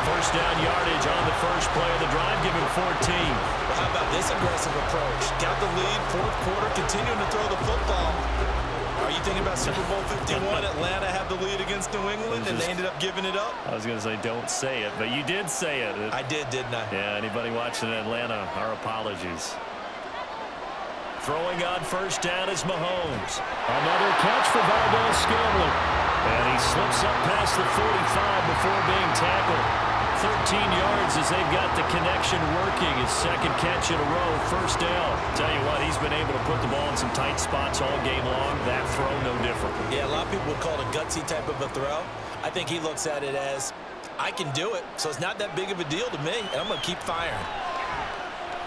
1st down yardage on the first play of the drive, giving 14. Well, how about this aggressive approach? Got the lead, 4th quarter, continuing to throw the football. Are you thinking about Super Bowl 51? Atlanta had the lead against New England, and they ended up giving it up? I was going to say, don't say it, but you did say it. I did, didn't I? Yeah, anybody watching in Atlanta, our apologies. Throwing on 1st down is Mahomes. Another catch for Valdez Scantling. And he slips up past the 45 before being tackled. 13 yards as they've got the connection working. His 2nd catch in a row, 1st down. Tell you what, he's been able to put the ball in some tight spots all game long. That throw, no different. Yeah, a lot of people would call it a gutsy type of a throw. I think he looks at it as, I can do it, so it's not that big of a deal to me, and I'm going to keep firing.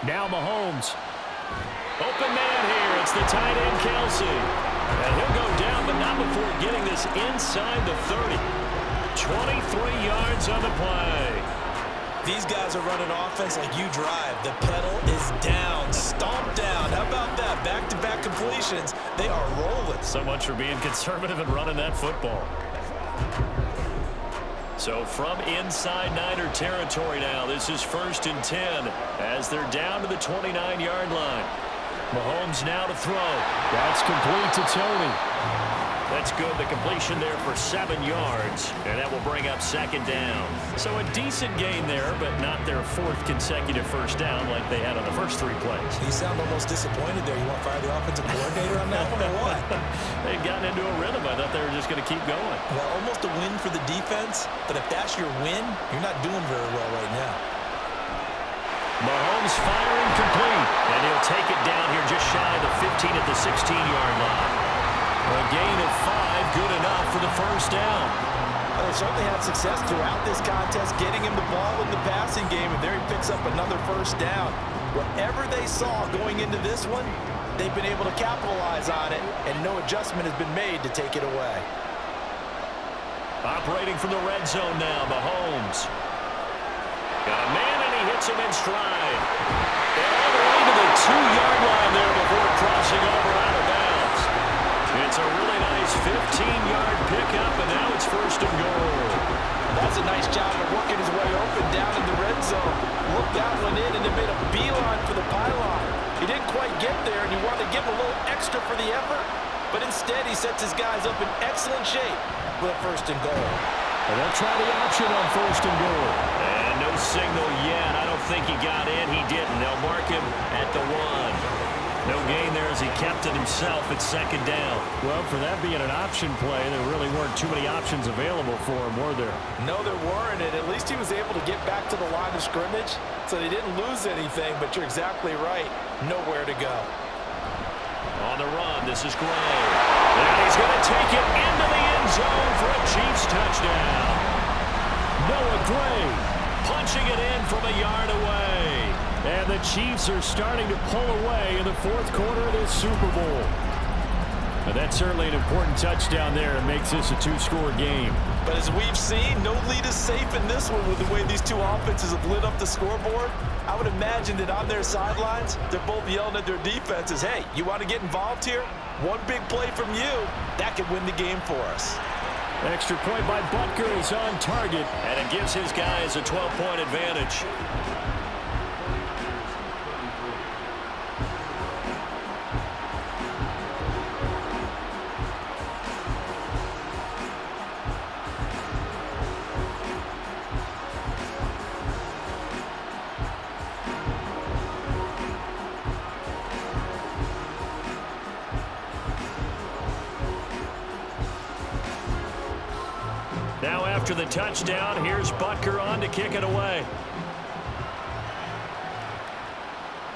Now Mahomes. Open man here. It's the tight end, Kelsey. And he'll go down, but not before getting this inside the 30. 23 yards on the play. These guys are running offense like you drive. The pedal is down, stomped down. How about that? Back-to-back completions. They are rolling. So much for being conservative and running that football. So from inside Niner territory now, this is 1st and 10 as they're down to the 29-yard line. Mahomes now to throw. That's complete to Tony. That's good. The completion there for 7 yards, and that will bring up 2nd down. So a decent gain there, but not their 4th consecutive first down like they had on the first 3 plays. You sound almost disappointed there. You want to fire the offensive coordinator on that one or what? They'd gotten into a rhythm. I thought they were just going to keep going. Well, almost a win for the defense, but if that's your win, you're not doing very well right now. Mahomes firing complete, and he'll take it down here just shy of the 15 at the 16-yard line. A gain of 5, good enough for the first down. Well, they certainly had success throughout this contest, getting him the ball in the passing game, and there he picks up another first down. Whatever they saw going into this one, they've been able to capitalize on it, and no adjustment has been made to take it away. Operating from the red zone now, Mahomes. Got a man, and he hits him in stride. And all the way to the 2-yard line there before crossing over out of bounds. It's a really nice 15-yard pickup, and now it's 1st and goal. That's a nice job of working his way open down in the red zone. Looked that one in and then made a beeline for the pylon. He didn't quite get there, and you want to give him a little extra for the effort, but instead he sets his guys up in excellent shape with a 1st and goal. And they'll try the option on 1st and goal. And no signal yet. I don't think he got in. He didn't. They'll mark him at the 1. No gain there as he kept it himself at 2nd down. Well, for that being an option play, there really weren't too many options available for him, were there? No, there weren't, and at least he was able to get back to the line of scrimmage, so they didn't lose anything, but you're exactly right. Nowhere to go. On the run, this is Gray. And he's going to take it into the end zone for a Chiefs touchdown. Noah Gray punching it in from a yard away. And the Chiefs are starting to pull away in the 4th quarter of this Super Bowl. And that's certainly an important touchdown there. It makes this a 2-score game. But as we've seen, no lead is safe in this one with the way these two offenses have lit up the scoreboard. I would imagine that on their sidelines, they're both yelling at their defenses, hey, you want to get involved here? One big play from you, that could win the game for us. Extra point by Butker is on target, and it gives his guys a 12-point advantage. Now after the touchdown, here's Butker on to kick it away.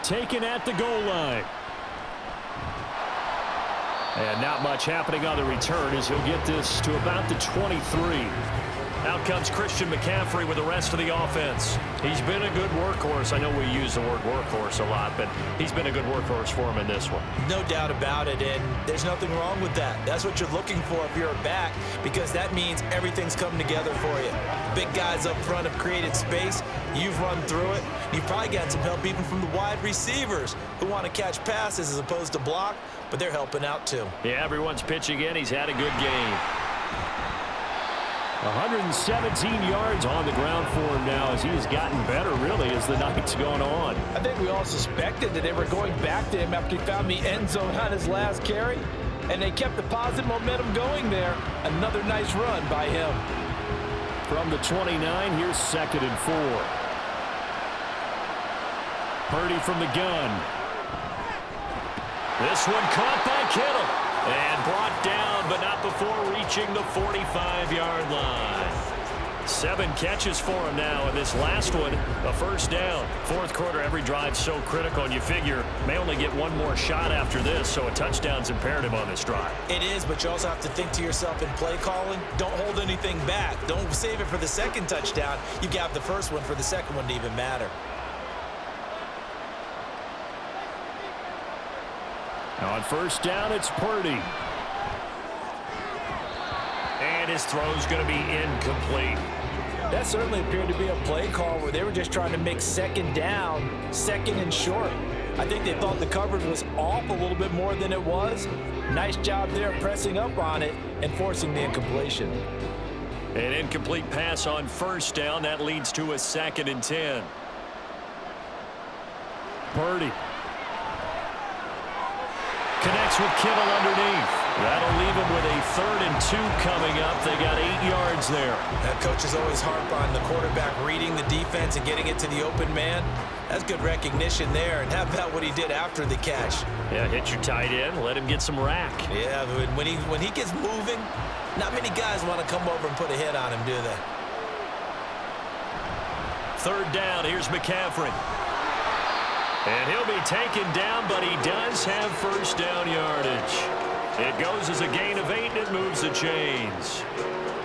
Taken at the goal line. And not much happening on the return as he'll get this to about the 23. Out comes Christian McCaffrey with the rest of the offense. He's been a good workhorse. I know we use the word workhorse a lot, but he's been a good workhorse for him in this one. No doubt about it, and there's nothing wrong with that. That's what you're looking for if you're a back, because that means everything's coming together for you. Big guys up front have created space. You've run through it. You've probably got some help even from the wide receivers who want to catch passes as opposed to block, but they're helping out too. Yeah, everyone's pitching in. He's had a good game. 117 yards on the ground for him now as he has gotten better, really, as the night's gone on. I think we all suspected that they were going back to him after he found the end zone on his last carry, and they kept the positive momentum going there. Another nice run by him. From the 29, here's 2nd and 4. Purdy from the gun. This one caught by Kittle. And brought down, but not before reaching the 45-yard line. 7 catches for him now, and this last one, a first down. 4th quarter, every drive so critical, and you figure may only get one more shot after this, so a touchdown's imperative on this drive. It is, but you also have to think to yourself in play calling, don't hold anything back. Don't save it for the second touchdown. You got the first one for the second one to even matter. On first down, it's Purdy. his throw's going to be incomplete. That certainly appeared to be a play call where they were just trying to make second down, second and short. I think they thought the coverage was off a little bit more than it was. Nice job there pressing up on it and forcing the incompletion. An incomplete pass on first down. That leads to a 2nd and 10. Purdy. Connects with Kittle underneath. That'll leave him with a 3rd and 2 coming up. They got 8 yards there. That coach is always harp on the quarterback reading the defense and getting it to the open man. That's good recognition there. And how about what he did after the catch? Yeah, hit your tight end. Let him get some rack. Yeah, when he gets moving, not many guys want to come over and put a hit on him, do they? 3rd down. Here's McCaffrey. And he'll be taken down, but he does have first down yardage. It goes as a gain of 8, and it moves the chains.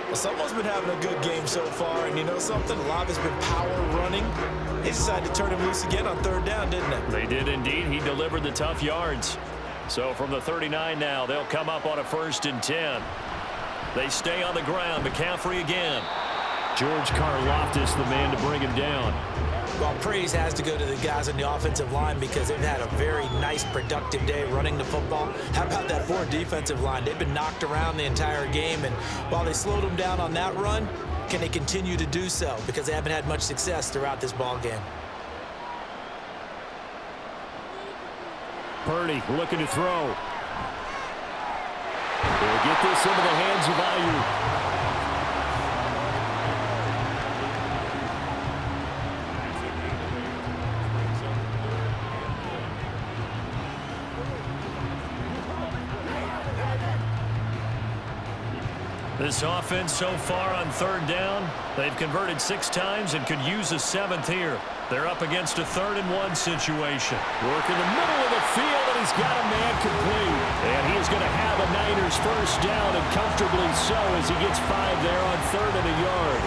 Well, someone's been having a good game so far, and you know something? A lot has been power running. They decided to turn him loose again on 3rd down, didn't they? They did indeed. He delivered the tough yards. So from the 39 now, they'll come up on a 1st and 10. They stay on the ground. McCaffrey again. George Karlaftis, the man to bring him down. Well, praise has to go to the guys on the offensive line because they've had a very nice, productive day running the football. How about that poor defensive line? They've been knocked around the entire game, and while they slowed them down on that run, can they continue to do so? Because they haven't had much success throughout this ball game. Purdy looking to throw. They'll get this into the hands of Ayuk. This offense so far on 3rd down, they've converted 6 times and could use a 7th here. They're up against a 3rd and 1 situation. Work in the middle of the field, and he's got a man complete. And he is going to have a Niners first down, and comfortably so as he gets 5 there on 3rd and a yard.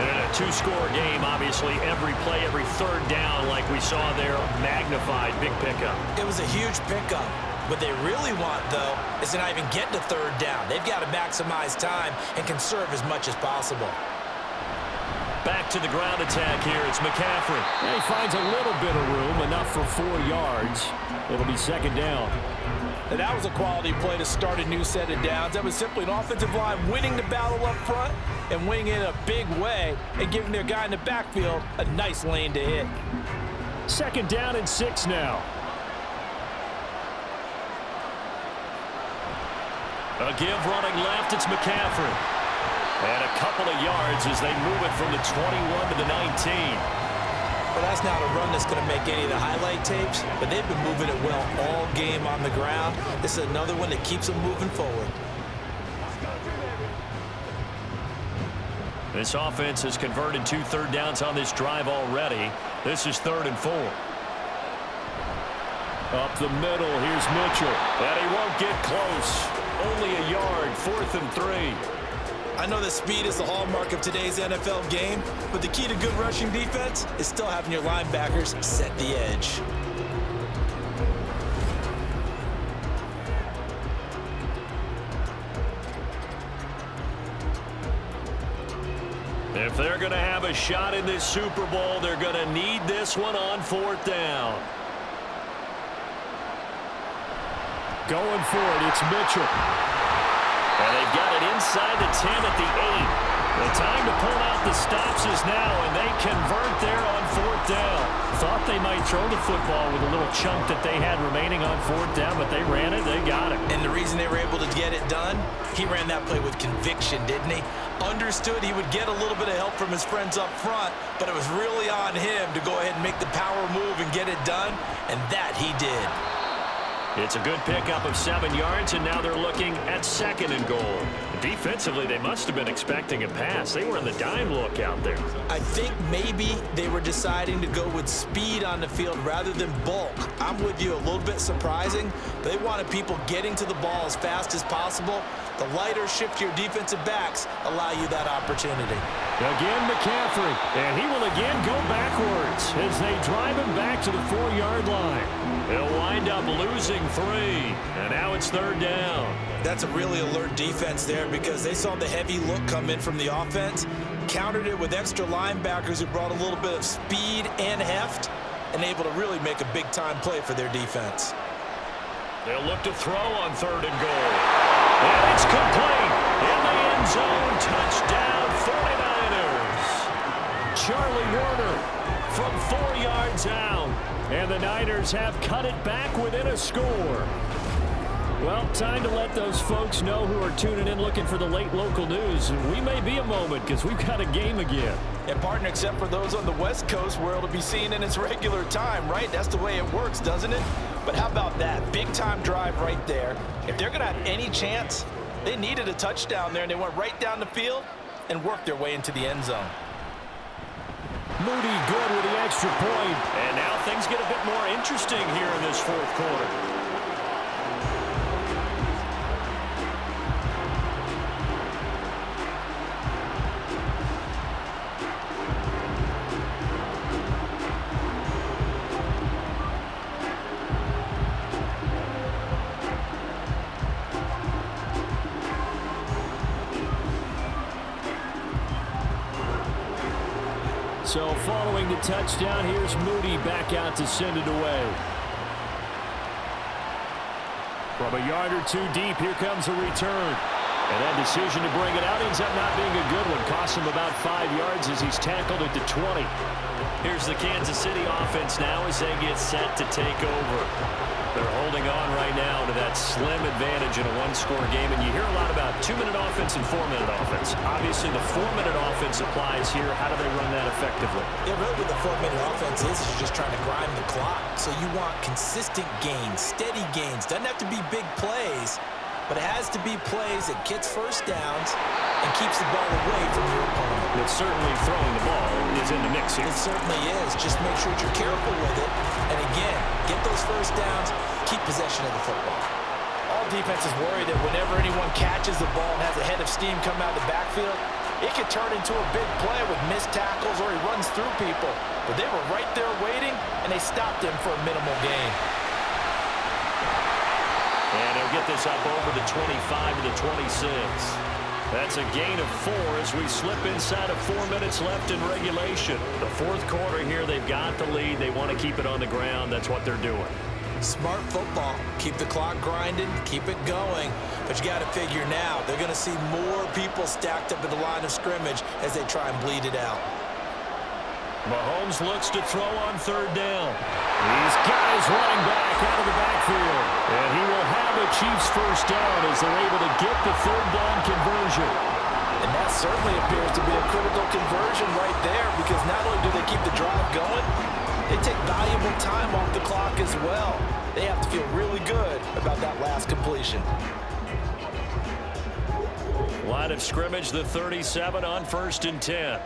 And in a 2-score game, obviously, every play, every 3rd down, like we saw there, magnified. Big pickup. It was a huge pickup. What they really want, though, is to not even get to 3rd down. They've got to maximize time and conserve as much as possible. Back to the ground attack here. It's McCaffrey. And he finds a little bit of room, enough for 4 yards. It'll be 2nd down. And that was a quality play to start a new set of downs. That was simply an offensive line winning the battle up front and winning it in a big way and giving their guy in the backfield a nice lane to hit. 2nd down and 6 now. A give running left, it's McCaffrey. And a couple of yards as they move it from the 21 to the 19. Well, that's not a run that's going to make any of the highlight tapes, but they've been moving it well all game on the ground. This is another one that keeps them moving forward. This offense has converted 2 3rd downs on this drive already. This is 3rd and 4. Up the middle, here's Mitchell. And he won't get close. Only a yard, 4th and 3. I know that speed is the hallmark of today's NFL game, but the key to good rushing defense is still having your linebackers set the edge. If they're going to have a shot in this Super Bowl, they're going to need this one on 4th down. Going for it, it's Mitchell. And they've got it inside the 10 at the 8. The time to pull out the stops is now, and they convert there on 4th down. Thought they might throw the football with a little chunk that they had remaining on 4th down, but they ran it, they got it. And the reason they were able to get it done, he ran that play with conviction, didn't he? Understood he would get a little bit of help from his friends up front, but it was really on him to go ahead and make the power move and get it done, and that he did. It's a good pickup of 7 yards, and now they're looking at 2nd and goal. Defensively, they must have been expecting a pass. They were in the dime look out there. I think maybe they were deciding to go with speed on the field rather than bulk. I'm with you, a little bit surprising. They wanted people getting to the ball as fast as possible. The lighter, shiftier defensive backs allow you that opportunity. Again, McCaffrey, and he will again go backwards as they drive him back to the 4-yard line. They'll wind up losing 3, and now it's 3rd down. That's a really alert defense there because they saw the heavy look come in from the offense, countered it with extra linebackers who brought a little bit of speed and heft, and able to really make a big-time play for their defense. They'll look to throw on 3rd and goal. And it's complete. In the end zone, touchdown 49ers. Charlie Warner from 4 yards out. And the Niners have cut it back within a score. Well, time to let those folks know who are tuning in looking for the late local news. We may be a moment because we've got a game again. And partner, except for those on the West Coast where it'll be seen in its regular time, right? That's the way it works, doesn't it? But how about that? Big time drive right there. If they're going to have any chance, they needed a touchdown there, and they went right down the field and worked their way into the end zone. Moody good with the extra point. And now things get a bit more interesting here in this 4th quarter. So following the touchdown, here's Moody back out to send it away. From a yard or two deep, here comes a return. And that decision to bring it out ends up not being a good one. Costs him about 5 yards as he's tackled at the 20. Here's the Kansas City offense now as they get set to take over. They're holding on right now to that slim advantage in a one-score game. And you hear a lot about 2-minute offense and 4-minute offense. Obviously, the 4-minute offense applies here. How do they run that effectively? Yeah, really what the 4-minute offense is you're just trying to grind the clock. So you want consistent gains, steady gains. Doesn't have to be big plays, but it has to be plays that gets first downs and keeps the ball away from your opponent. But certainly throwing the ball is in the mix here. It certainly is. Just make sure that you're careful with it. And again, get those first downs, keep possession of the football. All defenses worry that whenever anyone catches the ball and has a head of steam come out of the backfield, it could turn into a big play with missed tackles or he runs through people. But they were right there waiting, and they stopped him for a minimal gain. And he'll get this up over the 25 to the 26. That's a gain of 4 as we slip inside of 4 minutes left in regulation. The 4th quarter here, they've got the lead. They want to keep it on the ground. That's what they're doing. Smart football. Keep the clock grinding, keep it going. But you got to figure now, they're going to see more people stacked up at the line of scrimmage as they try and bleed it out. Mahomes looks to throw on 3rd down. He's got his running back out of the backfield. And he will have a Chiefs first down as they're able to get the 3rd down conversion. And that certainly appears to be a critical conversion right there because not only do they keep the drive going, they take valuable time off the clock as well. They have to feel really good about that last completion. Line of scrimmage, the 37 on 1st and 10.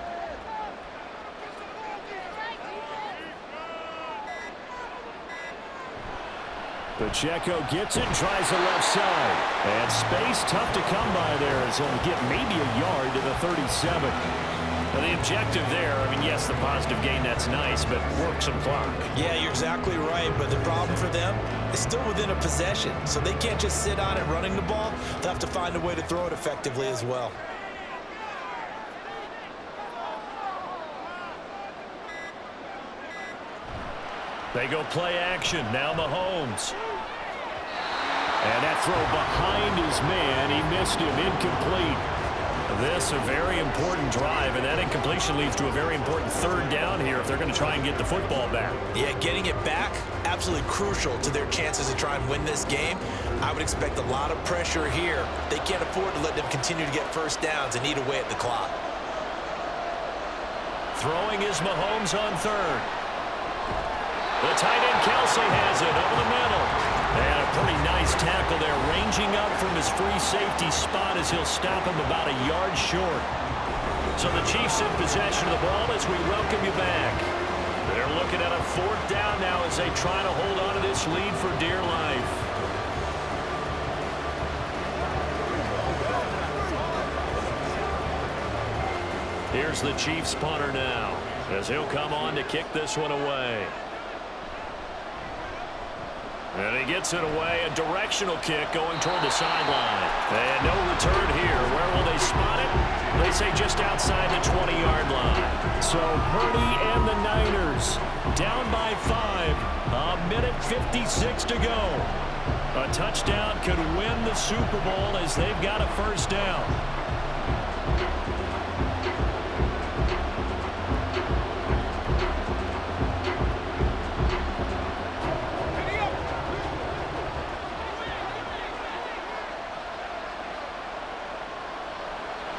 Pacheco gets it, tries the left side. And space tough to come by there as he'll get maybe a yard to the 37. Now the objective there, I mean, yes, the positive gain, that's nice, but work some clock. Yeah, you're exactly right, but the problem for them is still within a possession, so they can't just sit on it running the ball. They'll have to find a way to throw it effectively as well. They go play action. Now Mahomes. And that throw behind his man. He missed him. Incomplete. This a very important drive, and that incompletion leads to a very important 3rd down here if they're going to try and get the football back. Yeah, getting it back, absolutely crucial to their chances to try and win this game. I would expect a lot of pressure here. They can't afford to let them continue to get first downs and eat away at the clock. Throwing is Mahomes on 3rd. The tight end Kelsey has it over the middle. And a pretty nice tackle there, ranging up from his free safety spot as he'll stop him about a yard short. So the Chiefs in possession of the ball as we welcome you back. They're looking at a 4th down now as they try to hold on to this lead for dear life. Here's the Chiefs punter now as he'll come on to kick this one away. And he gets it away, a directional kick going toward the sideline. And no return here. Where will they spot it? They say just outside the 20-yard line. So Purdy and the Niners down by 5. A minute 56 to go. A touchdown could win the Super Bowl as they've got a first down.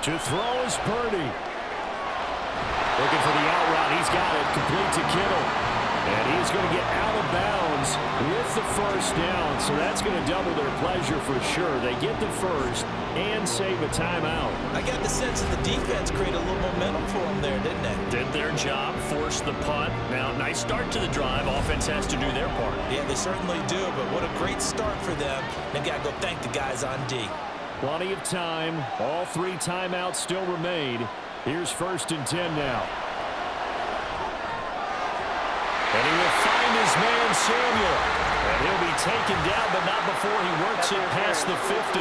To throw is Purdy. Looking for the out route. He's got it. Complete to Kittle. And he's going to get out of bounds with the first down. So that's going to double their pleasure for sure. They get the first and save a timeout. I got the sense that the defense created a little momentum for them there, didn't they? Did their job, forced the punt. Now, nice start to the drive. Offense has to do their part. Yeah, they certainly do. But what a great start for them. They've got to go thank the guys on D. Plenty of time. All 3 timeouts still remain. Here's 1st and 10 now. And he will find his man, Samuel. And he'll be taken down, but not before he works it past the 50.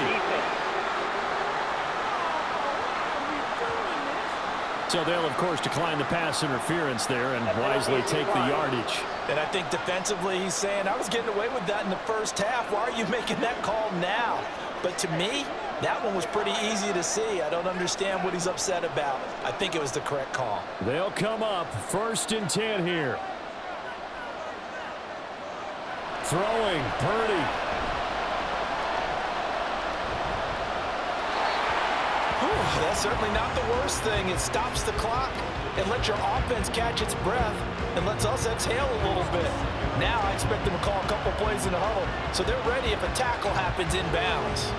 So they'll, of course, decline the pass interference there and wisely take the yardage. And I think defensively he's saying, I was getting away with that in the first half. Why are you making that call now? But to me, that one was pretty easy to see. I don't understand what he's upset about. I think it was the correct call. They'll come up 1st and 10 here. Throwing, Purdy. That's certainly not the worst thing. It stops the clock and lets your offense catch its breath and lets us exhale a little bit. Now I expect them to call a couple plays in the huddle, so they're ready if a tackle happens inbounds.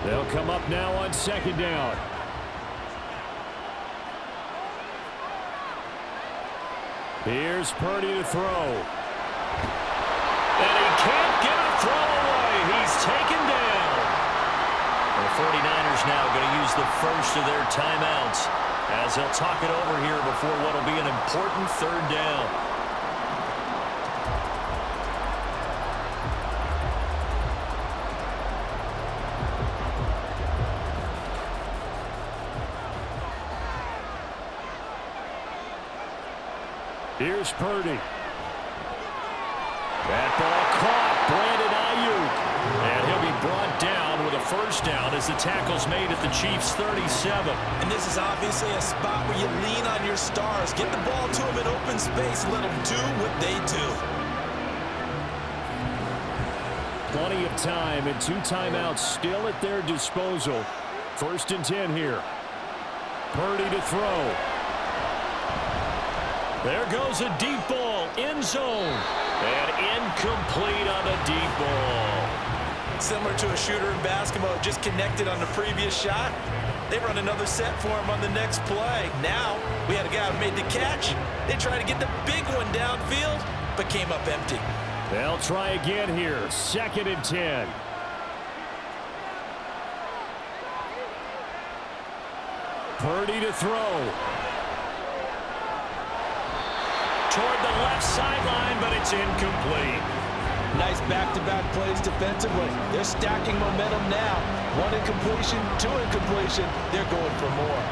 They'll come up now on 2nd down. Here's Purdy to throw. And he can't get a throw away. He's taken down. The 49ers now going to use the first of their timeouts as they'll talk it over here before what will be an important 3rd down. Here's Purdy. That ball caught. Brandon Ayuk. And he'll be brought down with a first down as the tackle's made at the Chiefs' 37. And this is obviously a spot where you lean on your stars. Get the ball to them in open space. Let them do what they do. Plenty of time and 2 timeouts still at their disposal. 1st and 10 here. Purdy to throw. There goes a deep ball, end zone, and incomplete on the deep ball. Similar to a shooter in basketball, just connected on the previous shot. They run another set for him on the next play. Now, we had a guy who made the catch. They tried to get the big one downfield, but came up empty. They'll try again here, 2nd and 10. Purdy to throw. Toward the left sideline, but it's incomplete. Nice back-to-back plays defensively. They're stacking momentum now. 1 incompletion, 2 incompletion. They're going for more.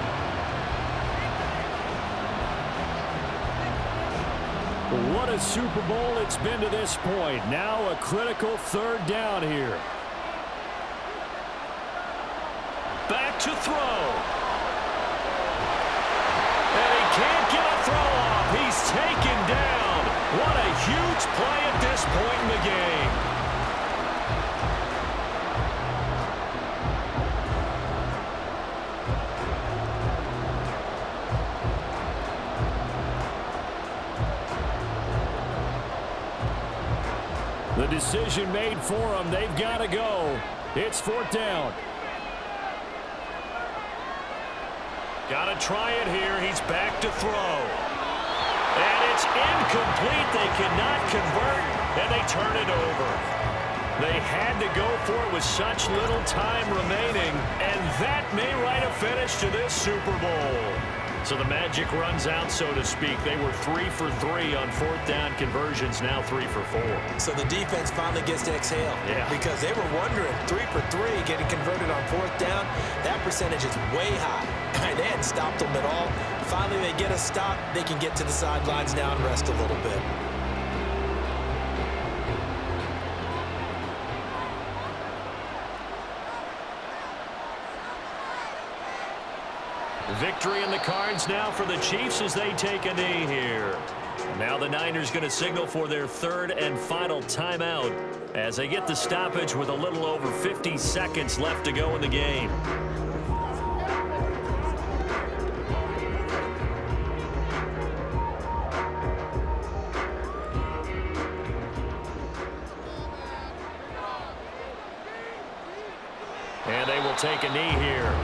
What a Super Bowl it's been to this point. Now a critical 3rd down here. Back to throw. And he can't get a throw off. He's taken down. What a huge play at this point in the game. The decision made for them. They've got to go. It's 4th down. Got to try it here. He's back to throw. And it's incomplete. They cannot convert, and they turn it over. They had to go for it with such little time remaining, and that may write a finish to this Super Bowl. So the magic runs out, so to speak. They were 3 for 3 on 4th down conversions, now 3 for 4. So the defense finally gets to exhale. Yeah. Because they were wondering, 3 for 3 getting converted on 4th down. That percentage is way high. And they hadn't stopped them at all. Finally, they get a stop. They can get to the sidelines now and rest a little bit. Victory in the cards now for the Chiefs as they take a knee here. Now the Niners going to signal for their 3rd and final timeout as they get the stoppage with a little over 50 seconds left to go in the game. And they will take a knee here.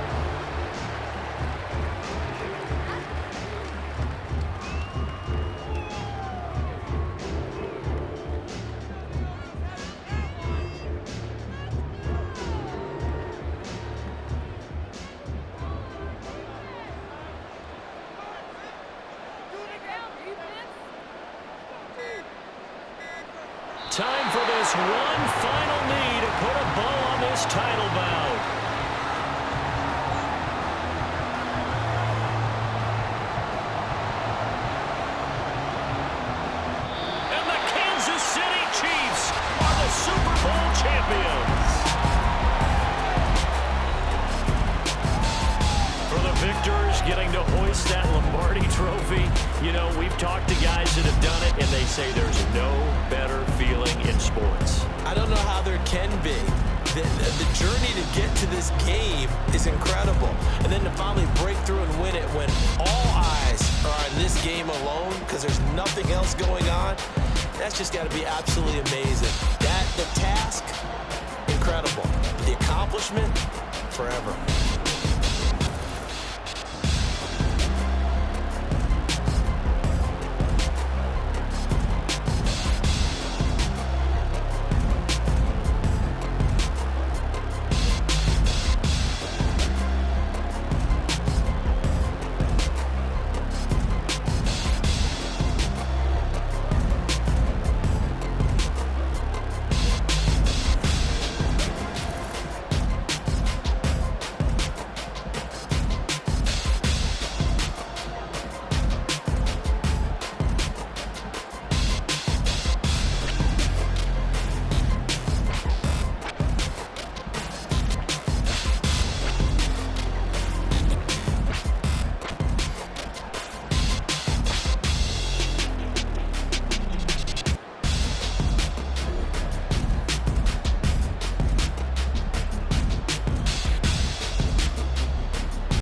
Time for this one final knee to put a bow on this title bout. And the Kansas City Chiefs are the Super Bowl champions. For the victors getting to hoist that Lombardi Trophy, you know, we've talked to guys that have done it, and they say there's no better feeling in sports. I don't know how there can be. The journey to get to this game is incredible. And then to finally break through and win it when all eyes are on this game alone because there's nothing else going on, that's just got to be absolutely amazing. The task, incredible. The accomplishment, forever.